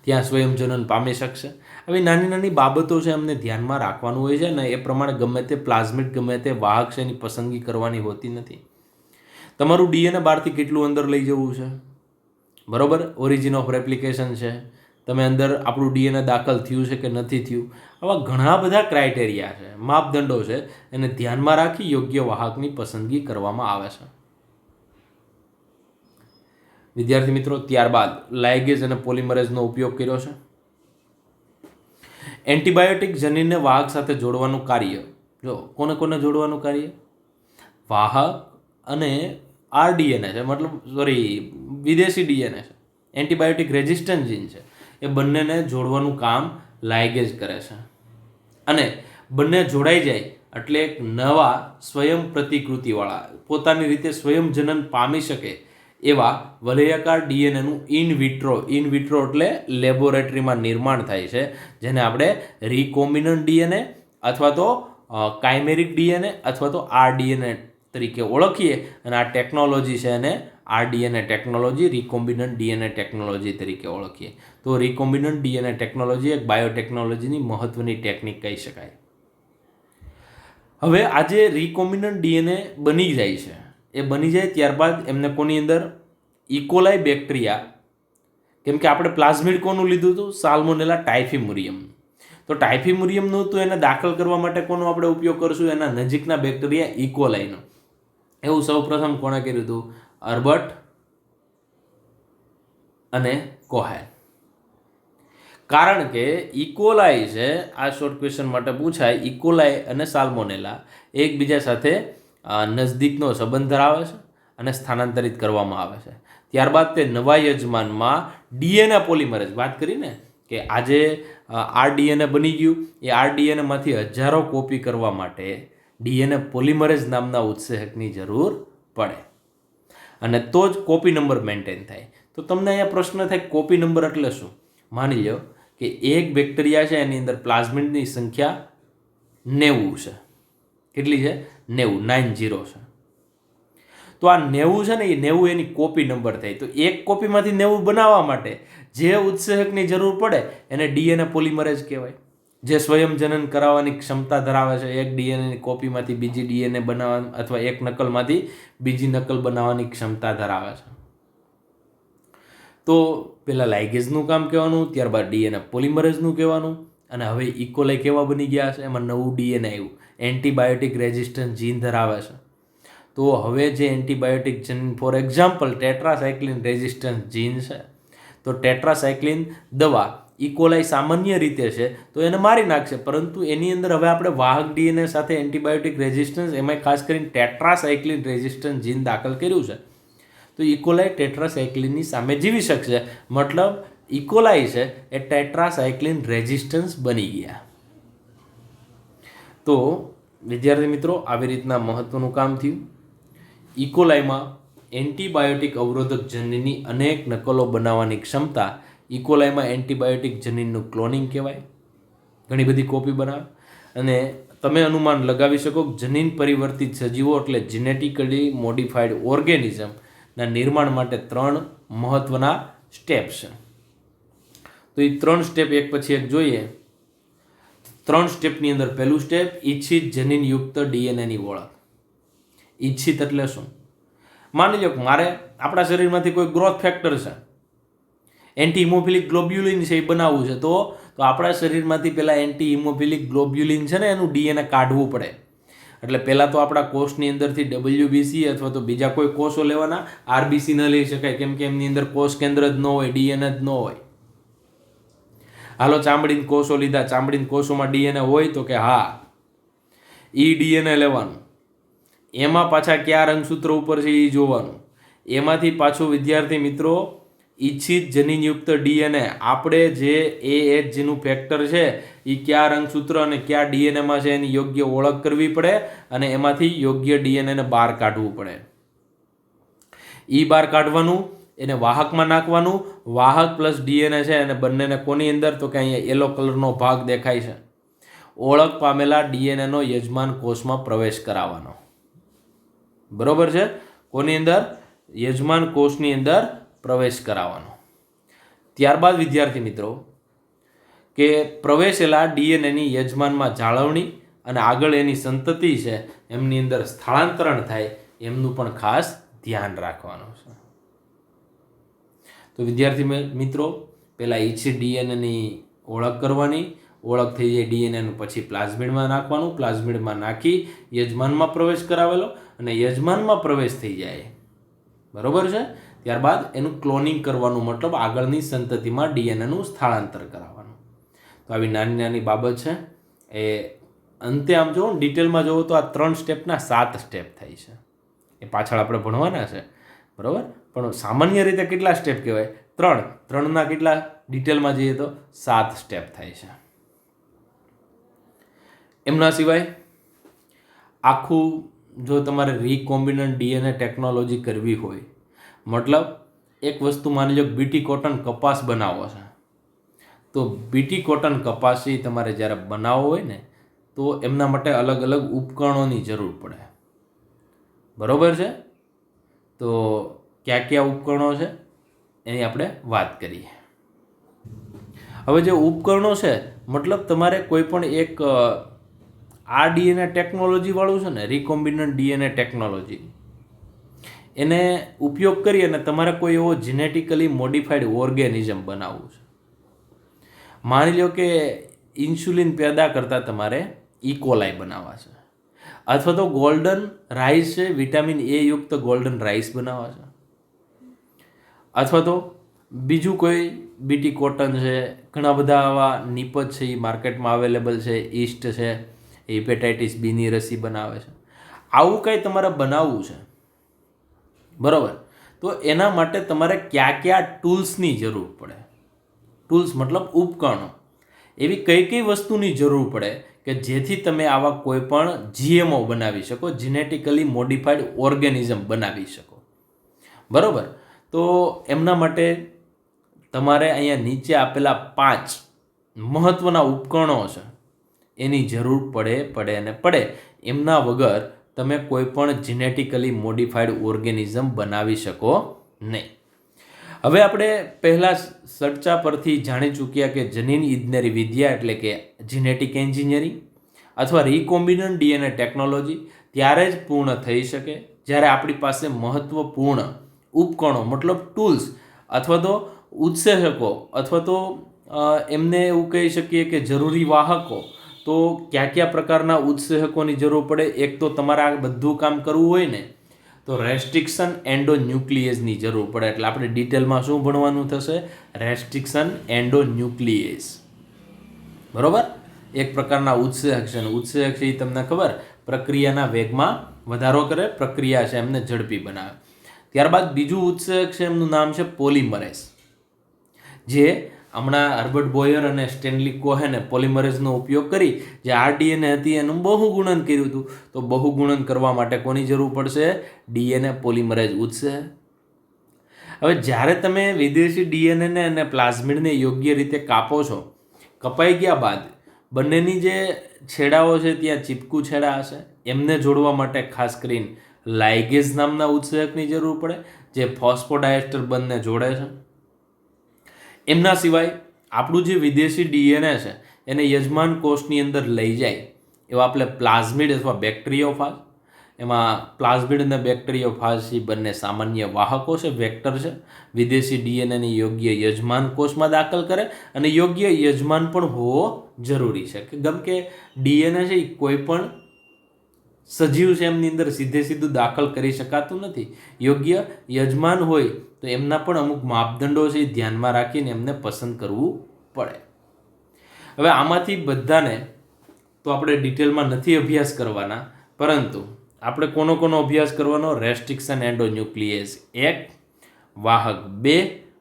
ત્યાં સ્વયંજનન પામી શકશે. આવી નાની નાની બાબતો છે એમને ધ્યાનમાં રાખવાનું હોય છે ને એ પ્રમાણે ગમે તે પ્લાઝમિડ ગમે તે વાહક છે એની પસંદગી કરવાની હોતી નથી. તમારું ડીએનએ બહારથી કેટલું અંદર લઈ જવું છે, બરોબર, ઓરિજિન ઓફ રેપ્લિકેશન છે, તમે અંદર આપણું ડીએનએ દાખલ થયું છે કે નથી થયું, આવા ઘણા બધા ક્રાઇટેરિયા છે, માપદંડો છે, એને ધ્યાનમાં રાખી યોગ્ય વાહકની પસંદગી કરવામાં આવે છે. વિદ્યાર્થી મિત્રો, ત્યારબાદ લાઇગેઝ અને પોલિમરેઝનો ઉપયોગ કર્યો છે. એન્ટીબાયોટિક જનીનને વાહક સાથે જોડવાનું કાર્ય, જો કોને કોને જોડવાનું કાર્ય, વાહક અને આરડીએનએ છે, મતલબ વિદેશી ડીએનએ છે, એન્ટીબાયોટિક રેઝિસ્ટન્ટ જીન છે, એ બંનેને જોડવાનું કામ લાઇગેઝ કરે છે. અને બંને જોડાઈ જાય એટલે એક નવા સ્વયં પ્રતિકૃતિવાળા પોતાની રીતે સ્વયંજનન પામી શકે એવા વલયાકાર ડીએનએનું ઇન વિટ્રો એટલે લેબોરેટરીમાં નિર્માણ થાય છે, જેને આપણે રિકોમ્બિનન્ટ ડીએનએ અથવા તો કાઇમેરિક ડીએનએ અથવા તો આરડીએનએ તરીકે ઓળખીએ. અને આ ટેકનોલોજી છે એને આરડીએનએ ટેકનોલોજી, રિકોમ્બિનન્ટ ડીએનએ ટેકનોલોજી તરીકે ઓળખીએ. તો રિકોમ્બિનન્ટ ડીએનએ ટેકનોલોજી એક બાયોટેકનોલોજીની મહત્વની ટેકનિક કહી શકાય. હવે આ જે રિકોમ્બિનન્ટ ડીએનએ બની જાય છે, એ બની જાય ત્યારબાદ એમને કોની અંદર ઇકોલાઈ બેક્ટેરિયા, કેમ કે આપણે પ્લાઝમિડ કોનું લીધું હતું, સાલ્મોનેલા ટાઇફીમુરિયમ, તો ટાઇફીમુરિયમનું તો એને દાખલ કરવા માટે કોનો આપણે ઉપયોગ કરશું, એના નજીકના બેક્ટેરિયા ઇકોલાઈનો. એવું સૌપ્રથમ કોણે કર્યું હતું, અર્બર્ટ અને કોહેન. કારણ કે ઇકોલાઈ છે, આ શોર્ટ ક્વેશ્ચન માટે પૂછાય, ઇકોલાઈ અને સાલ્મોનેલા એકબીજા સાથે નજદીકનો સંબંધ ધરાવે છે અને સ્થાનાંતરિત કરવામાં આવે છે. ત્યારબાદ તે નવા યજમાનમાં ડીએનએ પોલિમરેઝ, વાત કરીને કે આજે આરડીએનએ બની ગયું, એ આરડીએનએમાંથી હજારો કોપી કરવા માટે ડીએનએ પોલિમરેઝ નામના ઉત્સેચકની જરૂર પડે અને તો જ કોપી નંબર મેન્ટેન થાય. તો તમને અહીંયા પ્રશ્ન થાય કોપી નંબર એટલે શું? માની લો કે એક બેક્ટેરિયા છે એની અંદર પ્લાઝમિડની સંખ્યા 90 છે. કેટલી છે? 90 છે. તો આ 90 છે ને એ 90 એની કોપી નંબર થાય. તો એક કોપીમાંથી 90 બનાવવા માટે જે ઉત્સેચકની જરૂર પડે એને ડીએનએ પોલિમરેઝ કહેવાય, જે સ્વયંજનન કરાવવાની ક્ષમતા ધરાવે છે. એક ડીએનએની કોપીમાંથી બીજી ડીએનએ બનાવવાની અથવા એક નકલમાંથી બીજી નકલ બનાવવાની ક્ષમતા ધરાવે છે. તો પહેલાં લાઇગેઝનું કામ કહેવાનું, ત્યારબાદ ડીએનએ પોલિમરેઝનું કહેવાનું, અને હવે ઇકોલાઈ કેવા બની ગયા છે, એમાં નવું ડીએનએ આવ્યું, એન્ટીબાયોટિક રેઝિસ્ટન્ટ જીન ધરાવે છે. તો હવે જે antibiotic gene, for example tetracycline resistant gene છે, તો ટેટ્રાસાયક્લિન દવા ઇકોલાઈ સામાન્ય રીતે છે તો એને મારી નાખશે, પરંતુ એની અંદર હવે આપણે વાહક ડીએનએ સાથે એન્ટીબાયોટિક રેઝિસ્ટન્સ, એમાં ખાસ કરીને ટેટ્રાસાયક્લિન રેઝિસ્ટન્ટ જીન દાખલ કર્યું છે, તો ઇકોલાઈ ટેટ્રાસાયક્લિનની સામે જીવી શકશે. મતલબ ઇકોલાઈ છે એ ટેટ્રાસાયક્લિન રેઝિસ્ટન્સ બની ગયા. તો વિદ્યાર્થી મિત્રો, આવી રીતના મહત્વનું કામ થયું. ઇકોલાઈમાં એન્ટીબાયોટિક અવરોધક જનીનની અનેક નકલો બનાવવાની ક્ષમતા, ઇકોલાઈમાં એન્ટીબાયોટિક જનીનનું ક્લોનિંગ કહેવાય, ઘણી બધી કોપી બનાવે. અને તમે અનુમાન લગાવી શકો જનીન પરિવર્તિત સજીવો એટલે જેનેટિકલી મોડિફાઈડ ઓર્ગેનિઝમના નિર્માણ માટે 3 મહત્વના સ્ટેપ છે. તો એ 3 સ્ટેપ એક પછી એક જોઈએ. 3 સ્ટેપની અંદર પહેલું સ્ટેપ, ઇચ્છિત જનીનયુક્ત ડીએનએની ઓળખ. ઇચ્છિત એટલે શું? માની લો કે મારે આપણા શરીરમાંથી કોઈ ગ્રોથ ફેક્ટર છે, એન્ટી હિમોફિલિક ગ્લોબ્યુલિન છે, એ બનાવવું છે, તો આપણા શરીરમાંથી પહેલાં એન્ટી હિમોફિલિક ગ્લોબ્યુલિન છે ને એનું ડીએનએ કાઢવું પડે. એટલે પહેલાં તો આપણા કોષની અંદરથી ડબલ્યુબીસી અથવા તો બીજા કોઈ કોષો લેવાના, આરબીસી ન લઈ શકાય કેમ કે એમની અંદર કોષ કેન્દ્ર જ ન હોય, ડીએનએ જ ન હોય. હાલો ચામડીના કોષો લીધા, ચામડીના કોષોમાં ડીએનએ હોય તો કે હા, ઈ ડીએનએ લેવાનું, એમાં પાછા કયા રંગસૂત્ર ઉપર છે એ જોવાનું, એમાંથી પાછું વિદ્યાર્થી મિત્રો ઈચ્છિત જનીનયુક્ત ડીએનએ આપણે જે AH જેનું ફેક્ટર છે એ કયા રંગસૂત્ર અને કયા ડીએનએમાં છે એની યોગ્ય ઓળખ કરવી પડે અને એમાંથી યોગ્ય ડીએનએને બહાર કાઢવું પડે. બહાર કાઢવાનું, એને વાહકમાં નાખવાનું. વાહક પ્લસ ડીએનએ છે અને બંનેને કોની અંદર, તો કે અહીંયા યલો કલરનો ભાગ દેખાય છે, ઓળખ પામેલા ડીએનએનો યજમાન કોષમાં પ્રવેશ કરાવવાનો. બરોબર છે? કોની અંદર? યજમાન કોષની અંદર પ્રવેશ કરાવવાનો. ત્યારબાદ વિદ્યાર્થી મિત્રો કે પ્રવેશેલા ડીએનએની યજમાનમાં જાળવણી અને આગળ એની સંતતિ છે એમની અંદર સ્થળાંતરણ થાય એમનું પણ ખાસ ધ્યાન રાખવાનું છે. તો વિદ્યાર્થી મિત્રો પહેલાં ઈચ્છિત ડીએનએની ઓળખ કરવાની, ઓળખ થઈ જાય ડીએનએનું પછી પ્લાઝમિડમાં નાખવાનું, પ્લાઝમિડમાં નાખી યજમાનમાં પ્રવેશ કરાવેલો અને યજમાનમાં પ્રવેશ થઈ જાય, બરોબર છે, ત્યારબાદ એનું ક્લોનિંગ કરવાનું, મતલબ આગળની સંતતિમાં ડીએનએનું સ્થળાંતર કરાવવાનું. તો આવી નાની નાની બાબત છે એ અંતે આમ જુઓ ડિટેલમાં જુઓ તો આ 3 સ્ટેપના 7 સ્ટેપ થાય છે. એ પાછળ આપણે ભણવાના છે, બરાબર, પણ સામાન્ય રીતે કેટલા સ્ટેપ કહેવાય? 3. 3ના કેટલા ડિટેલમાં જઈએ તો 7 સ્ટેપ થાય છે. એમના સિવાય આખું જો તમારે રીકોમ્બિનન્ટ ડીએનએ ટેકનોલોજી કરવી હોય, મતલબ એક વસ્તુ માની લો બીટી કોટન કપાસ બનાવવો છે, તો બીટી કોટન કપાસી તમારે જ્યારે બનાવવો હોય ને તો એમના માટે અલગ અલગ ઉપકરણોની જરૂર પડે, બરોબર છે? તો કયા કયા ઉપકરણો છે એની આપણે વાત કરીએ. હવે જે ઉપકરણો છે, મતલબ તમારે કોઈ પણ એક આ ડીએનએ ટેકનોલોજી વાળું છે ને, રીકોમ્બિનન્ટ ડીએનએ ટેકનોલોજી, એને ઉપયોગ કરી અને તમારે કોઈ એવો જીનેટિકલી મોડિફાઈડ ઓર્ગેનિઝમ બનાવવું છે. માની લો કે ઇન્સ્યુલિન પેદા કરતાં તમારે ઇકોલાઈ બનાવવા છે, અથવા તો ગોલ્ડન રાઈસ છે, વિટામિન A યુક્ત ગોલ્ડન રાઈસ બનાવવા છે, અથવા તો બીજું કોઈ બીટી કોટન છે, ઘણા બધા આવા નિપજ છે એ માર્કેટમાં અવેલેબલ છે, ઈસ્ટ છે, હિપેટાઇટિસ બીની રસી બનાવે છે. આવું કંઈ તમારે બનાવવું છે, બરાબર, તો એના માટે તમારે કયા કયા ટૂલ્સની જરૂર પડે? ટૂલ્સ મતલબ ઉપકરણો. એવી કઈ કઈ વસ્તુની જરૂર પડે કે જેથી તમે આવા કોઈ પણ GMO બનાવી શકો, જીનેટિકલી મોડિફાઈડ ઓર્ગેનિઝમ બનાવી શકો, બરાબર? તો એમના માટે તમારે અહીંયા નીચે આપેલા 5 મહત્વના ઉપકરણો છે એની જરૂર પડે. એમના વગર તમે કોઈ પણ જીનેટિકલી મોડિફાઈડ ઓર્ગેનિઝમ બનાવી શકો નહીં. હવે આપણે પહેલા ચર્ચા પરથી જાણી ચૂક્યા કે જનીન ઇજનેરી વિદ્યા એટલે કે જીનેટિક એન્જિનિયરિંગ અથવા રીકોમ્બિનન્ટ ડીએનએ ટેકનોલોજી ત્યારે જ પૂર્ણ થઈ શકે જ્યારે આપણી પાસે મહત્વપૂર્ણ ઉપકરણો મતલબ ટૂલ્સ અથવા તો ઉત્સેચકો અથવા તો એમને એવું કહી શકીએ કે જરૂરી વાહકો. તો કયા કયા પ્રકારના ઉત્સેચકોની જરૂર પડે? એક તો તમારે આ બધું કામ કરવું હોય ને તો રેસ્ટ્રિક્શન એન્ડોન્યુક્લિયેઝની જરૂર પડે. એટલે આપણે ડિટેલમાં શું ભણવાનું થશે? રેસ્ટ્રિક્શન એન્ડોન્યુક્લિયેઝ, બરોબર? એક પ્રકારના ઉત્સેચક છે. ઉત્સેચક છે એ તમને ખબર, પ્રક્રિયાના વેગમાં વધારો કરે, પ્રક્રિયા છે એમને ઝડપી બનાવે. ત્યારબાદ બીજું ઉત્સેચક છે, એમનું નામ છે પોલિમરેઝ, જે હમણાં હર્બર્ટ બોયર અને સ્ટેનલી કોહેને પોલિમરેઝનો ઉપયોગ કરી જે RDNA હતી એનું બહુગુણન કર્યું હતું. તો બહુગુણન કરવા માટે કોની જરૂર પડશે? DNA પોલિમરેઝ ઉત્સેચક. હવે જ્યારે તમે વિદેશી ડીએનએને અને પ્લાઝમિડને યોગ્ય રીતે કાપો છો, કપાઈ ગયા બાદ બંનેની જે છેડાઓ છે ત્યાં ચીપકું છેડા હશે, એમને જોડવા માટે ખાસ કરીને લાઇગેઝ નામના ઉત્સેચકની જરૂર પડે જે ફોસ્ફોડાયસ્ટર બંધને જોડે છે. એમના સિવાય આપણું જે વિદેશી ડીએનએ છે એને યજમાન કોષની અંદર લઈ જાય એવા આપણે પ્લાઝમિડ અથવા બેક્ટેરિયોફાજ, એમાં પ્લાઝમિડ અને બેક્ટેરિયોફાજ એ બંને સામાન્ય વાહકો છે, વેક્ટર છે. વિદેશી ડીએનએની યોગ્ય યજમાન કોષમાં દાખલ કરે અને યોગ્ય યજમાન પણ હોવો જરૂરી છે. કેમ કે ડીએનએ છે એ કોઈ પણ સજીવ છે એમની અંદર સીધું દાખલ કરી શકાતું નથી. યોગ્ય યજમાન હોય તો એમના પણ અમુક માપદંડો છે એ ધ્યાનમાં રાખીને એમને પસંદ કરવું પડે. હવે આમાંથી બધાને તો આપણે ડિટેલમાં નથી અભ્યાસ કરવાના, પરંતુ આપણે કોનો અભ્યાસ કરવાનો? રેસ્ટ્રિક્શન એન્ડોન્યુક્લિયેઝ 1, વાહક 2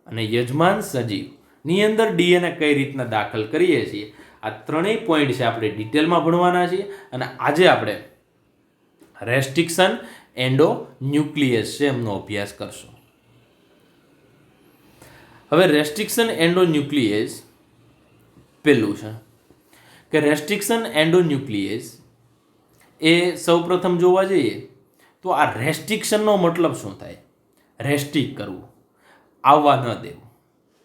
અને યજમાન સજીવની અંદર ડીએનએ કઈ રીતના દાખલ કરીએ છીએ, આ ત્રણેય પોઈન્ટ છે આપણે ડિટેલમાં ભણવાના છીએ. અને આજે આપણે રેસ્ટ્રિક્શન એન્ડોન્યુક્લિયસ છે એમનો અભ્યાસ કરશું. હવે રેસ્ટ્રિક્શન એન્ડોન્યુક્લિયસ પેલું છે કે રેસ્ટ્રિક્શન એન્ડોન્યુક્લિયસ એ સૌપ્રથમ જોવા જઈએ તો આ રેસ્ટ્રિક્શનનો મતલબ શું થાય? રેસ્ટ્રિક્ટ કરવું, આવવા ન દેવું.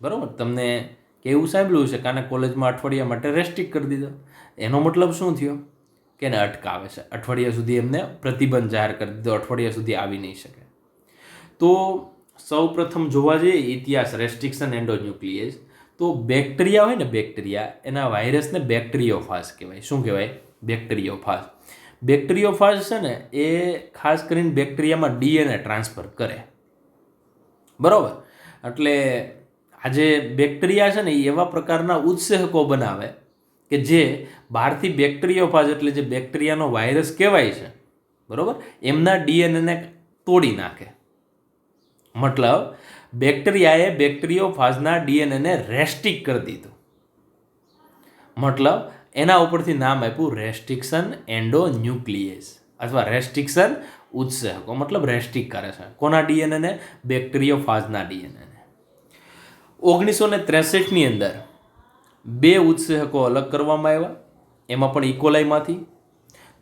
બરાબર, તમને કેવું સાંભળ્યું છે કે આને કોલેજમાં અઠવાડિયા માટે રેસ્ટ્રિક્ટ કરી દીધો. એનો મતલબ શું થયો? કે એને અટકાવે છે, અઠવાડિયા સુધી એમને પ્રતિબંધ જાહેર કરી દીધો, અઠવાડિયા સુધી આવી નહીં શકે. તો સૌ પ્રથમ જોવા જઈએ ઇતિહાસ રેસ્ટ્રિક્શન એન્ડોન્યુક્લિયસ, તો બેક્ટેરિયા હોય ને, બેક્ટેરિયા, એના વાયરસને બેક્ટેરિયોફાજ કહેવાય. શું કહેવાય? બેક્ટેરિયોફાજ. બેક્ટેરિયોફાજ છે ને એ ખાસ કરીને બેક્ટેરિયામાં ડીએનએ ટ્રાન્સફર કરે. બરાબર, એટલે આજે બેક્ટેરિયા છે ને એ એવા પ્રકારના ઉત્સેચકો બનાવે કે જે બહારથી બેક્ટેરિયોફાજ એટલે જે બેક્ટેરિયાનો વાયરસ કહેવાય છે, બરાબર, એમના ડીએનએને તોડી નાખે. મતલબ બેક્ટેરિયાએ બેક્ટેરિયોફાજના ડીએનએને રેસ્ટ્રિક્ટ કરી દીધું. મતલબ એના ઉપરથી નામ આપ્યું રેસ્ટ્રિક્શન એન્ડોન્યુક્લિયસ અથવા રેસ્ટ્રિક્શન ઉત્સેચકો. મતલબ રેસ્ટ્રિક્ટ કરે છે કોના ડીએનએને? બેક્ટેરિયોફાજના ડીએનએને. 1963ની અંદર 2 ઉત્સેચકો અલગ કરવામાં આવ્યા, એમાં પણ ઇકોલાઈમાંથી.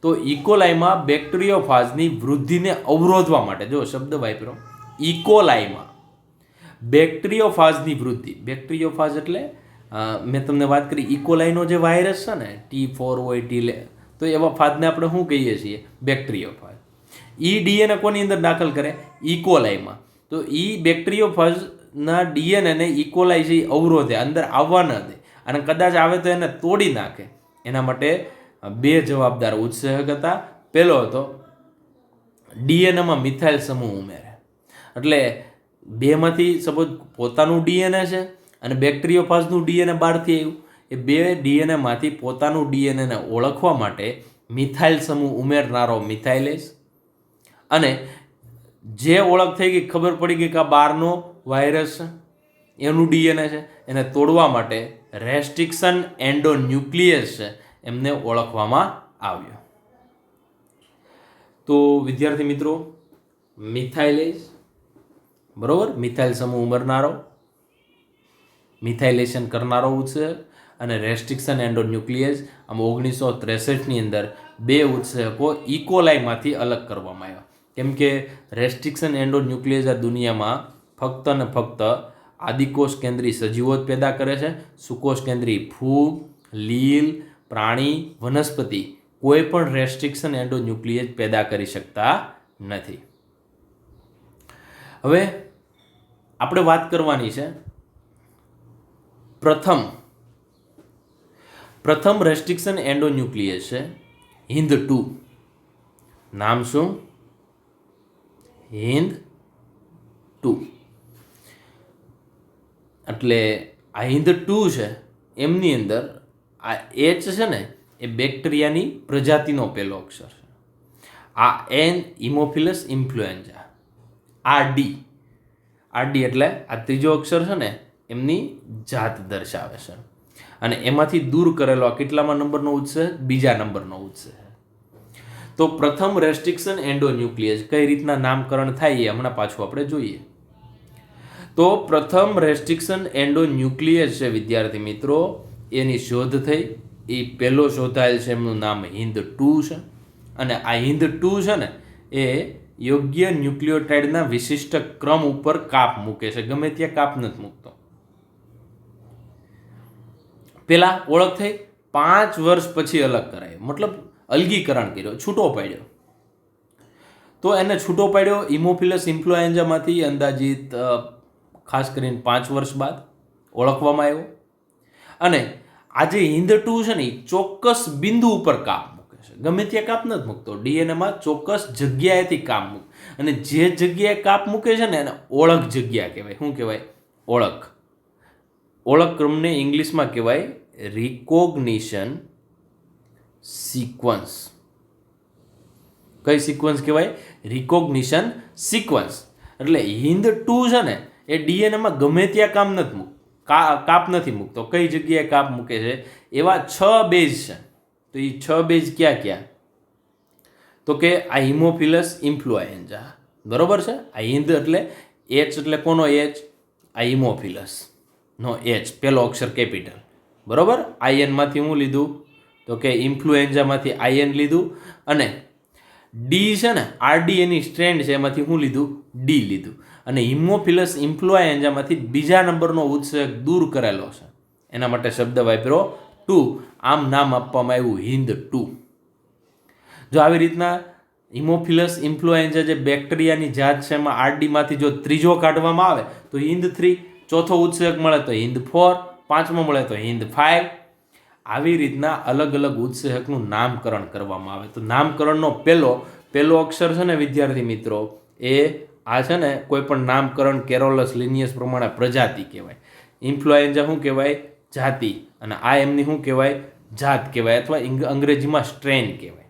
તો ઇકોલાઈમાં બેક્ટેરિયોફાજની વૃદ્ધિને અવરોધવા માટે, જો શબ્દ વાપરો, ઇકોલાઈમાં બેક્ટેરિયોફાજની વૃદ્ધિ. બેક્ટેરિયોફાજ એટલે મેં તમને વાત કરી ઇકોલાઈનો જે વાયરસ છે ને, T4 હોય T, તો એવા ફાજને આપણે શું કહીએ છીએ? બેક્ટેરિયોફાજ. ઈ ડીએનએ કોની અંદર દાખલ કરે? ઇકોલાઈમાં. તો ઈ બેક્ટેરિયોફાજના ડીએનએને ઇકોલાઈ છે અવરોધે, અંદર આવવા ન દે, અને કદાચ આવે તો એને તોડી નાખે. એના માટે 2 જવાબદાર ઉત્સેચક હતા. પહેલો હતો ડીએનએમાં મિથાઇલ સમૂહ ઉમેરે. એટલે 2માંથી સપોઝ પોતાનું ડીએનએ છે અને બેક્ટેરિયોફાજનું ડીએનએ બહારથી આવ્યું, એ 2 ડીએનએમાંથી પોતાનું ડીએનએને ઓળખવા માટે મિથાઇલ સમૂહ ઉમેરનારો મિથાઇલેસ, અને જે ઓળખ થઈ ગઈ, ખબર પડી ગઈ કે આ બહારનો વાયરસ છે, એનું ડીએનએ છે, એને તોડવા માટે રેસ્ટ્રિક્શન એન્ડોન્યુક્લિયસ છે એમને ઓળખવામાં આવ્યો. તો વિદ્યાર્થી મિત્રો, મિથાઇલેસ, બરોબર, મિથાઇલ સમૂહ ઉમેરનારો, મિથાઇલેશન કરનારો ઉત્સેચક, અને રેસ્ટ્રિક્શન એન્ડોન્યુક્લિયસ. આમ 1963ની અંદર 2 ઉત્સેચકો ઇકોલાઈમાંથી અલગ કરવામાં આવ્યા. કેમ કે રેસ્ટ્રિક્શન એન્ડોન્યુક્લિયસ આ દુનિયામાં ફક્ત ને ફક્ત આદિકોષ કેન્દ્રી સજીવો જ પેદા કરે છે. સુકોષ કેન્દ્રી ફૂગ, લીલ, પ્રાણી, વનસ્પતિ કોઈ પણ રેસ્ટ્રિક્શન એન્ડોન્યુક્લિયસ પેદા કરી શકતા નથી. હવે આપણે વાત કરવાની છે પ્રથમ રેસ્ટ્રિક્શન એન્ડોન્યુક્લિયસ છે HindII. નામ શું? HindII. એટલે આ HindII છે એમની અંદર આ H છે ને એ બેક્ટેરિયાની પ્રજાતિનો પહેલો અક્ષર છે. આ N હિમોફિલસ ઇન્ફ્લુએન્ઝા. આ ડી એટલે આ ત્રીજો અક્ષર છે ને એમની જાત દર્શાવે છે. અને એમાંથી દૂર કરેલો આ કેટલામાં નંબરનો ઉત્સેચક? 2જા નંબરનો ઉત્સેચક. તો પ્રથમ રેસ્ટ્રિક્શન એન્ડોન્યુક્લિયસ કઈ રીતના નામકરણ થાય એ હમણાં પાછું આપણે જોઈએ. તો પ્રથમ રેસ્ટ્રિક્શન એન્ડોન્યુક્લિયસ છે વિદ્યાર્થી મિત્રો, એની શોધ થઈ, એ પહેલો શોધાયેલ છે, એમનું નામ HindII છે. અને આ HindII છે ને એ યોગ્ય ન્યુક્લિયોટાઇડના વિશિષ્ટ ક્રમ ઉપર કાપ મૂકે છે, ગમે ત્યાં કાપ નથી મૂકતો. પેલા ઓળખ થઈ, 5 વર્ષ પછી અલગ કરાયો, મતલબ અલગીકરણ કર્યો, છૂટો પાડ્યો. તો એને છૂટો પાડ્યો હિમોફિલસ ઇન્ફ્લુએન્ઝામાંથી અંદાજિત ખાસ કરીને 5 વર્ષ બાદ ઓળખવામાં આવ્યો. અને આજે HindII છે ને ચોક્કસ બિંદુ ઉપર કાપ મૂકે છે, ગમે ત્યાં કાપ નથી મૂકતો, ડીએનએમાં ચોક્કસ જગ્યાએથી કાપ મૂકે. અને જે જગ્યાએ કાપ મૂકે છે ને એને ઓળખ જગ્યા કહેવાય. શું કહેવાય? ઓળખ. ઓળખ ક્રમને ઇંગ્લિશમાં કહેવાય રિકોગ્નિશન સિક્વન્સ. કઈ સિક્વન્સ કહેવાય? Recognition sequence. એટલે HindII છે ને એ ડીએનએમાં ગમે ત્યાં કાપ નથી મૂકતો. કઈ જગ્યાએ કાપ મૂકે છે? એવા 6 બેઝ છે. તો એ 6 બેઝ ક્યાં ક્યાં? તો કે આ હિમોફિલસ ઇન્ફ્લુએન્ઝા, બરોબર છે. આ હિન્દ એટલે એચ એટલે કોનો એચ? આ હિમોફિલસ નો એચ, પેલો અક્ષર કેપિટલ, બરોબર. આઈએનમાંથી હું લીધું? તો કે ઇન્ફ્લુએન્ઝામાંથી આઈએન લીધું. અને ડી છે ને, આરડી એની સ્ટ્રેન્ડ છે, એમાંથી હું લીધું? ડી લીધું. અને હિમોફિલસ ઇન્ફ્લુએન્ઝામાંથી બીજા નંબરનો ઉત્સેચક દૂર કરેલો છે, એના માટે શબ્દ વાપર્યો 2. આમ નામ આપવામાં આવ્યું હિન્દ 2. જો આવી રીતના હિમોફિલસ ઇન્ફ્લુએન્ઝા જે બેક્ટેરિયાની જાત છે એમાં આરડીમાંથી જો ત્રીજો કાઢવામાં આવે તો હિન્દ 3, ચોથો ઉત્સેચક મળે તો હિન્દ 4, પાંચમો મળે તો હિન્દ 5. આવી રીતના અલગ અલગ ઉત્સેચકનું નામકરણ કરવામાં આવે. તો નામકરણનો પહેલો અક્ષર છે ને વિદ્યાર્થી મિત્રો, એ આ છે ને કોઈ પણ નામકરણ કેરોલસ લિનિયસ પ્રમાણે પ્રજાતિ કહેવાય. ઇન્ફ્લુએન્ઝા શું કહેવાય? જાતિ. અને આ એમની શું કહેવાય? જાત કહેવાય, અથવા અંગ્રેજીમાં સ્ટ્રેન કહેવાય.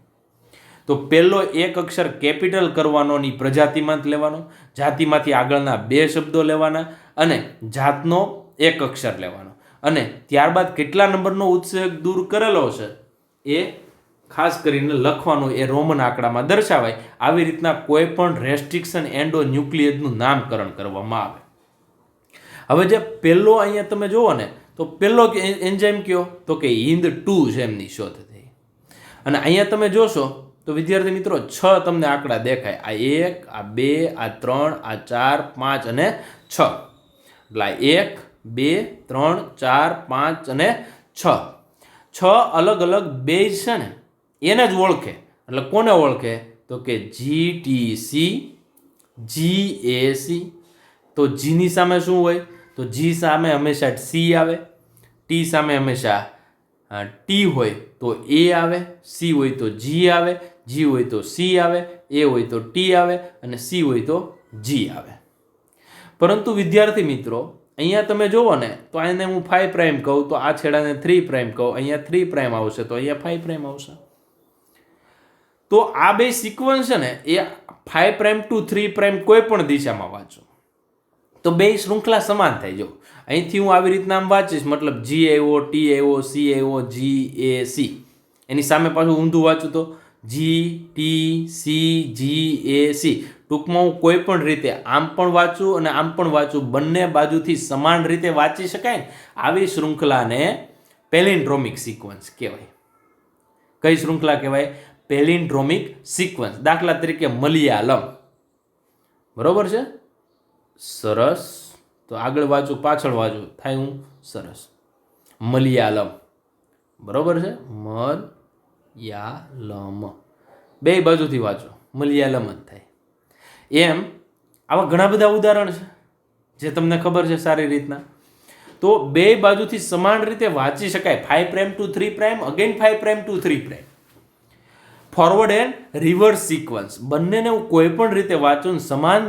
તો પહેલો એક અક્ષર કેપિટલ કરવાનો ની પ્રજાતિમાં જ લેવાનો, જાતિમાંથી આગળના 2 શબ્દો લેવાના અને જાતનો એક અક્ષર લેવાનો. અને ત્યારબાદ કેટલા નંબરનો ઉત્સેચક દૂર કરેલો છે એ ખાસ કરીને લખવાનું, એ રોમન આંકડામાં દર્શાવાય. આવી રીતના કોઈ પણ રેસ્ટ્રિક્શન એન્ડો ન્યુક્લિયસનું નામકરણ કરવામાં આવે. હવે જે પહેલો અહીંયા તમે જુઓ ને, તો પહેલો એન્ઝાઇમ કયો? તો કે હિન્દ 2 છે, એમની શોધ થઈ. અને અહીંયા તમે જોશો તો વિદ્યાર્થી મિત્રો 6 તમને આંકડા દેખાય. આ 1, આ 2, આ 3, આ 4, 5 અને 6. એટલે 1, 2, 3, 4, 5 અને 6. 6 અલગ અલગ બેઝ છે ને, એને જ ઓળખે. એટલે કોને ઓળખે? તો કે GTC, GAC. તો જીની સામે શું હોય? તો જી સામે હંમેશા C આવે, ટી સામે હંમેશા ટી હોય તો A આવે, C હોય તો G આવે, G હોય તો C આવે, A હોય તો T આવે અને C હોય તો G આવે. પરંતુ વિદ્યાર્થી મિત્રો અહીંયા તમે જુઓ ને, તો આને હું 5 પ્રાઇમ કહું તો આ છેડાને 3 પ્રાઇમ કહું, અહીંયા 3 પ્રાઇમ આવશે તો અહીંયા 5 પ્રાઇમ આવશે. તો આ બે સિક્વન્સ છે ને, એ 5 પ્રાઇમ ટુ 3 પ્રાઇમ કોઈ પણ દિશામાં વાંચો તો બે શૃંખલા સમાન થાય. જો અહીંથી હું આવી રીતના આમ વાંચીશ, મતલબ G આવ્યો, T આવ્યો, C આવ્યો, G A C. એની સામે પાછું ઊંધું વાંચું તો G T C G A C. ટૂંકમાં હું કોઈ પણ રીતે આમ પણ વાંચું અને આમ પણ વાંચું, બંને બાજુથી સમાન રીતે વાંચી શકાય ને, આવી શૃંખલાને પેલિન્ડ્રોમિક સિક્વન્સ કહેવાય. કઈ શૃંખલા કહેવાય? Palindromic sequence. દાખલા તરીકે મલયાલમ, બરોબર છે? સરસ. તો આગળ વાંચું પાછળ વાંચું થાય હું સરસ. મલયાલમ, બરોબર છે? મલયાલમ, બે બાજુથી વાંચો મલયાલમ જ થાય. એમ આવા ઘણા બધા ઉદાહરણ છે જે તમને ખબર છે સારી રીતના. તો બે બાજુથી સમાન રીતે વાંચી શકાય. 5 prime two 3 prime, again 5 prime two 3 prime. Forward and reverse sequence, બંનેને હું કોઈ પણ રીતે વાંચું સમાન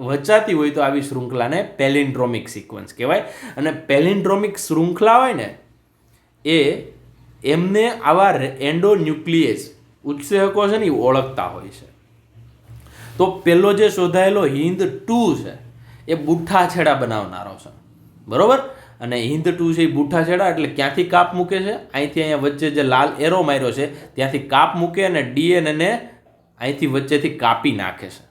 વચાતી હોય તો આવી શૃંખલાને પેલિન્ડ્રોમિક સિક્વન્સ કહેવાય. અને પેલિન્ડ્રોમિક શૃંખલા હોય ને, એ એમને આવા એન્ડોન્યુક્લિયસ ઉત્સેચકો છે ને એ ઓળખતા હોય છે. તો પેલો જે શોધાયેલો હિન્દ 2 છે એ બુઠ્ઠા છેડા બનાવનારો છે, બરોબર? અને હિન્દ 2 છે એ બુઠ્ઠા છેડા એટલે ક્યાંથી કાપ મૂકે છે? અહીંથી અહીંયા વચ્ચે જે લાલ એરો માર્યો છે ત્યાંથી કાપ મૂકે અને ડીએનએને અહીંથી વચ્ચેથી કાપી નાખે છે.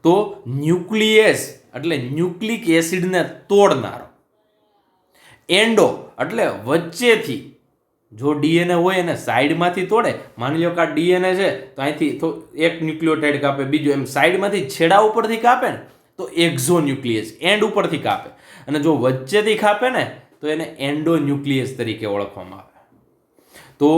તો ન્યુક્લિયસ એટલે ન્યુક્લિક એસિડને તોડનારો, એન્ડો એટલે વચ્ચેથી. જો ડીએનએ હોય એને સાઈડમાંથી તોડે, માની લો કે આ ડીએનએ છે તો અહીંથી એક ન્યુક્લિયોટાઇડ કાપે, બીજું એમ સાઈડમાંથી છેડા ઉપરથી કાપે ને તો એક્ઝો ન્યુક્લિયસ, એન્ડ ઉપરથી કાપે. અને જો વચ્ચેથી કાપે ને તો એને એન્ડો ન્યુક્લિયસ તરીકે ઓળખવામાં આવે. તો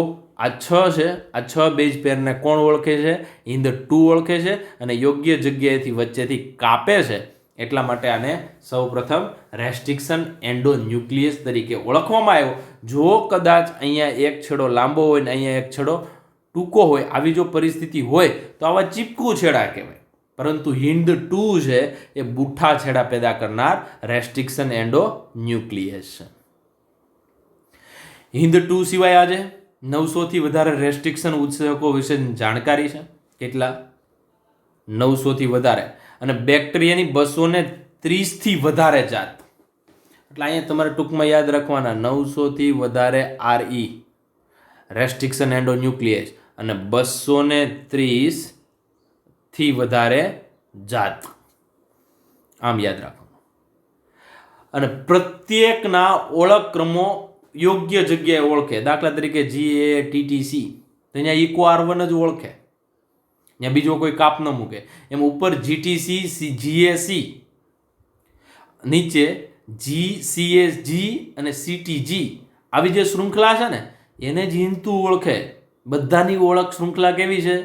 આ 6 છે, આ 6 બેઝ પેરને કોણ ઓળખે છે? હિન્દ 2 ઓળખે છે અને યોગ્ય જગ્યાએથી વચ્ચેથી કાપે છે. એટલા માટે આને સૌપ્રથમ રેસ્ટ્રિક્શન એન્ડો ન્યુક્લિયસ તરીકે ઓળખવામાં આવ્યો. જો કદાચ અહીંયા એક છેડો લાંબો હોય ને અહીંયા એક છેડો ટૂંકો હોય, આવી જો પરિસ્થિતિ હોય તો આવા ચીપકું છેડા કહેવાય. પરંતુ હિન્દ 2 છે એ બુઠ્ઠા છેડા પેદા કરનાર રેસ્ટ્રિક્શન એન્ડો ન્યુક્લિયસ છે. હિન્દ 2 સિવાય આજે 900 થી વધારે રેસ્ટ્રિક્શન ઉત્સેચકો વિશે જાણકારી છે. કેટલા? 900 થી વધારે. અને બેક્ટેરિયાની 200 ને 30થી વધારે જાત, એટલે અહીંયા તમારે ટૂંકમાં યાદ રાખવાના 900થી વધારે RE રેસ્ટ્રિક્શન એન્ડોન્યુક્લિયસ અને 230થી વધારે જાત, આમ યાદ રાખવાનું. અને પ્રત્યેકના ઓળખ ક્રમો યોગ્ય જગ્યાએ ઓળખે. દાખલા તરીકે GATTC તો અહીંયા ઇકો R1 જ ઓળખે, ત્યાં બીજો કોઈ કાપ ન મૂકે. એમ ઉપર GTC GAC, નીચે GCSG અને CTG, આવી જે શૃંખલા છે ને એને જ હિન્તુ ઓળખે. બધાની ઓળખ શૃંખલા કેવી છે?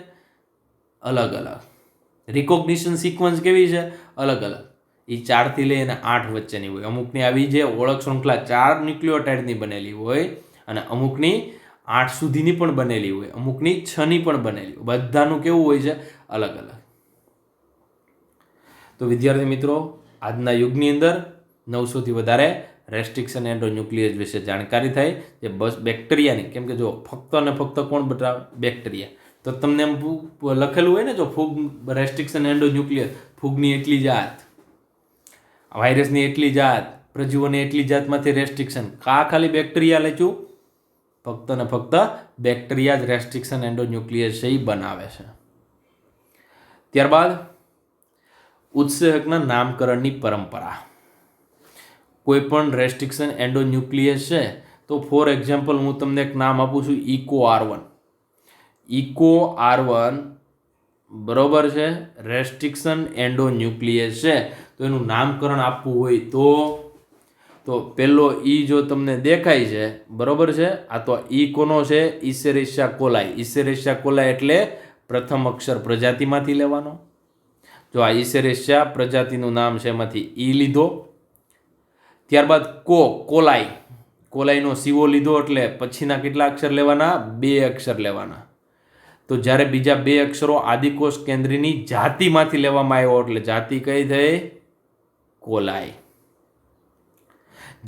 અલગ અલગ. રિકોગ્નિશન સિક્વન્સ કેવી છે? અલગ અલગ. એ 4 થી લઈને 8 વચ્ચેની હોય. અમુકની આવી જે ઓળખ શૃંખલા 4 ન્યુક્લિયોટાઇડની બનેલી હોય અને અમુકની 8 સુધીની પણ બનેલી હોય, અમુકની 6ની પણ બનેલી હોય. બધાનું કેવું હોય છે? અલગ અલગ. તો વિદ્યાર્થી મિત્રો, આજના યુગની અંદર 900થી વધારે રેસ્ટ્રિક્શન એન્ડોન્યુક્લિયસ વિશે જાણકારી થાય. જે બસ બેક્ટેરિયાની, કેમ કે જો ફક્ત અને ફક્ત કોણ બતાવે? બેક્ટેરિયા. તો તમને એમ લખેલું હોય ને, જો ફૂગ રેસ્ટ્રિક્શન એન્ડોન્યુક્લિયસ, ફૂગની એટલી જાત, વાયરસની એટલી જાત, પ્રજીવોની એટલી જાતમાંથી રેસ્ટ્રિક્શન, ખાલી બેક્ટેરિયા લખ્યું? ફક્ત ને ફક્ત બેક્ટેરિયા જ રેસ્ટ્રિક્શન એન્ડોન્યુક્લિયસ છે એ બનાવે છે. ત્યારબાદ ઉત્સેચકના નામકરણની પરંપરા. કોઈ પણ રેસ્ટ્રિક્શન એન્ડોન્યુક્લિયસ છે તો ફોર એક્ઝામ્પલ હું તમને એક નામ આપું છું, ઇકો R1. ઇકો R1 બરોબર છે, રેસ્ટ્રિક્શન એન્ડોન્યુક્લિયસ છે. તો એનું નામકરણ આપવું હોય તો પહેલો ઈ જો તમને દેખાય છે, બરોબર છે, આ તો ઈ કોનો છે? ઇસેરિશિયા કોલાઈ. ઇસેરિશિયા કોલાઈ એટલે પ્રથમ અક્ષર પ્રજાતિમાંથી લેવાનો. જો આ ઇસેરિશિયા પ્રજાતિનું નામ છે, એમાંથી ઈ લીધો. ત્યારબાદ કોલાઈ, કોલાઈનો સીઓ લીધો, એટલે પછીના કેટલા અક્ષર લેવાના? 2 અક્ષર લેવાના. તો જ્યારે બીજા 2 અક્ષરો આદિકોષ કેન્દ્રીની જાતિમાંથી લેવામાં આવ્યો એટલે જાતિ કઈ થઈ? કોલાઈ.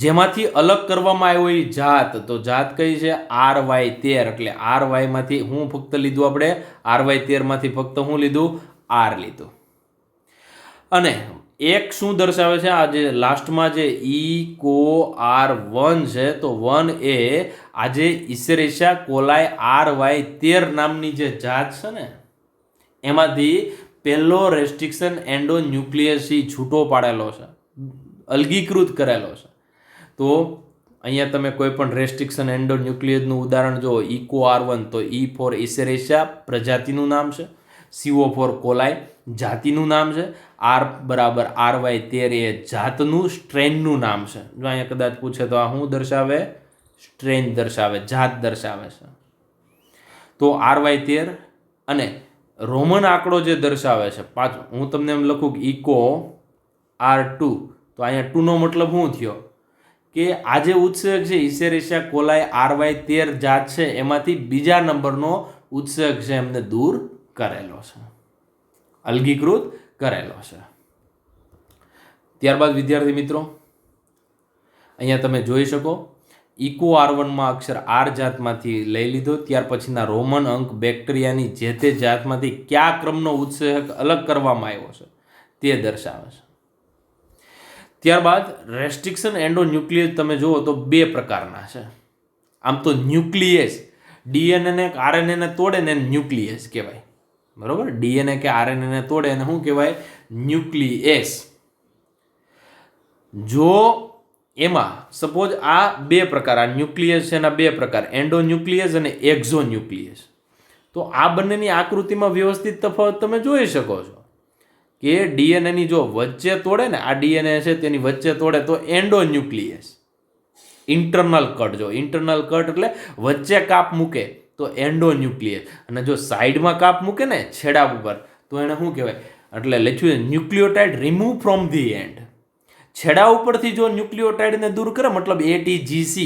જેમાંથી અલગ કરવામાં આવ્યો એ જાત, તો જાત કઈ છે? RY13. એટલે RY માંથી હું ફક્ત લીધું, આપણે RY13 માંથી ફક્ત હું લીધું? R લીધું. અને એક શું દર્શાવે છે? આ જે લાસ્ટમાં જે ઇકો R1 છે, તો 1 એ આજે ઇસેરિશિયા કોલાઈ RY13 નામની જે જાત છે ને, એમાંથી પહેલો રેસ્ટ્રિક્શન એન્ડોન્યુક્લિયસ છૂટો પાડેલો છે, અલગીકૃત કરેલો છે. તો અહીંયા તમે કોઈ પણ રેસ્ટ્રિક્શન એન્ડોન્યુક્લિયસનું ઉદાહરણ જો, ઇકો R1, તો E ફોર ઇસેરિશિયા પ્રજાતિનું નામ છે, CO ફોર કોલાઈ જાતિનું નામ છે, R બરાબર RY13 એ જાતનું સ્ટ્રેનનું નામ છે. જો અહીંયા કદાચ પૂછે તો આ શું દર્શાવે? સ્ટ્રેન દર્શાવે, જાત દર્શાવે છે. તો RY13 અને રોમન આંકડો જે દર્શાવે છે, પાછું હું તમને એમ લખું કે ઇકો R2, તો અહીંયા 2 નો મતલબ શું થયો? કે આ જે ઉત્સેચક છે ઇસેરિશિયા કોલાઈ RY13 જાત છે, એમાંથી બીજા નંબરનો ઉત્સેચક છે એમને દૂર કરેલો છે, અલગીકૃત કરેલો છે. ત્યારબાદ વિદ્યાર્થી મિત્રો, અહીંયા તમે જોઈ શકો ઇકો R1 માં અક્ષર R જાતમાંથી લઈ લીધો, ત્યાર પછીના રોમન અંક બેક્ટેરિયાની જે તે જાતમાંથી કયા ક્રમનો ઉત્સેચક અલગ કરવામાં આવ્યો છે તે દર્શાવે છે. ત્યારબાદ રેસ્ટ્રિક્શન એન્ડોન્યુક્લિયસ તમે જુઓ તો 2 પ્રકારના છે. આમ તો ન્યુક્લિયસ DNA ને RNA ને તોડે ને ન્યુક્લિયસ કહેવાય, બરોબર? DNA કે RNA ને તોડે એને શું કહેવાય? ન્યુક્લિયસ. જો એમાં સપોઝ આ 2 પ્રકાર, આ ન્યુક્લિયસ છે, એના 2 પ્રકાર, એન્ડોન્યુક્લિયસ અને એક્ઝોન્યુક્લિયસ. તો આ બંનેની આકૃતિમાં વ્યવસ્થિત તફાવત તમે જોઈ શકો છો કે DNA ની જો વચ્ચે તોડે ને, આ DNA છે તેની વચ્ચે તોડે તો એન્ડોન્યુક્લિયસ. ઇન્ટરનલ કટ, જો ઇન્ટરનલ કટ એટલે વચ્ચે કાપ મૂકે તો એન્ડોન્યુક્લિયસ, અને જો સાઈડમાં કાપ મૂકે ને છેડા ઉપર તો એને શું કહેવાય? એટલે લખ્યું nucleotide remove from the end. છેડા ઉપરથી જો ન્યુક્લિયોટાઇડને દૂર કરે, મતલબ ATGC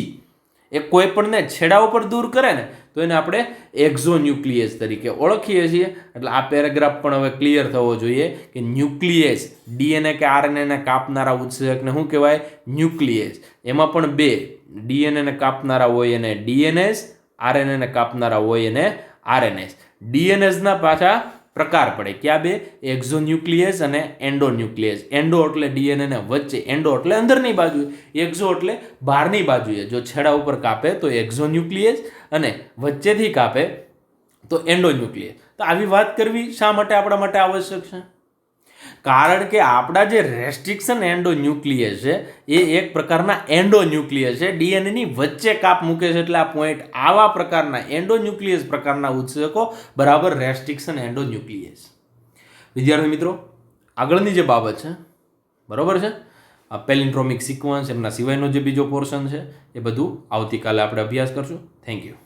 એ કોઈ પણને છેડા ઉપર દૂર કરે ને, તો એને આપણે એક્ઝોન્યુક્લિયસ તરીકે ઓળખીએ છીએ. એટલે આ પેરેગ્રાફ પણ હવે ક્લિયર થવો જોઈએ કે ન્યુક્લિયસ DNA કે RNA ને કાપનારા ઉત્સેચકને શું કહેવાય? ન્યુક્લિયસ. એમાં પણ 2, DNA ને કાપનારા હોય એને DNase, RNA ને કાપનારા હોય એને RNase. DNase ના પાછા પ્રકાર પડે. ક્યાં બે? એક્ઝોન્યુક્લિયસ અને એન્ડોન્યુક્લિયસ. એન્ડો એટલે ડીએનએ ને વચ્ચે, એન્ડો એટલે અંદરની બાજુ, એક્ઝો એટલે બહારની બાજુએ. જો છેડા ઉપર કાપે તો એક્ઝોન્યુક્લિયસ અને વચ્ચેથી કાપે તો એન્ડોન્યુક્લિયસ. તો આવી વાત કરવી શા માટે આપણા માટે આવશ્યક છે? કારણ કે આપણા જે રેસ્ટ્રિક્શન એન્ડોન્યુક્લિયસ છે એ એક પ્રકારના એન્ડોન્યુક્લિયસ છે, ડીએનએની વચ્ચે કાપ મૂકે છે. એટલે આ પોઈન્ટ આવા પ્રકારના એન્ડોન્યુક્લિયસ પ્રકારના ઉત્સેચકો બરાબર રેસ્ટ્રિક્શન એન્ડોન્યુક્લિયસ. વિદ્યાર્થી મિત્રો, આગળની જે બાબત છે બરાબર છે, આ પેલિન્ડ્રોમિક સિક્વન્સ, એમના સિવાયનો જે બીજો પોર્શન છે એ બધું આવતીકાલે આપણે અભ્યાસ કરશું. Thank you.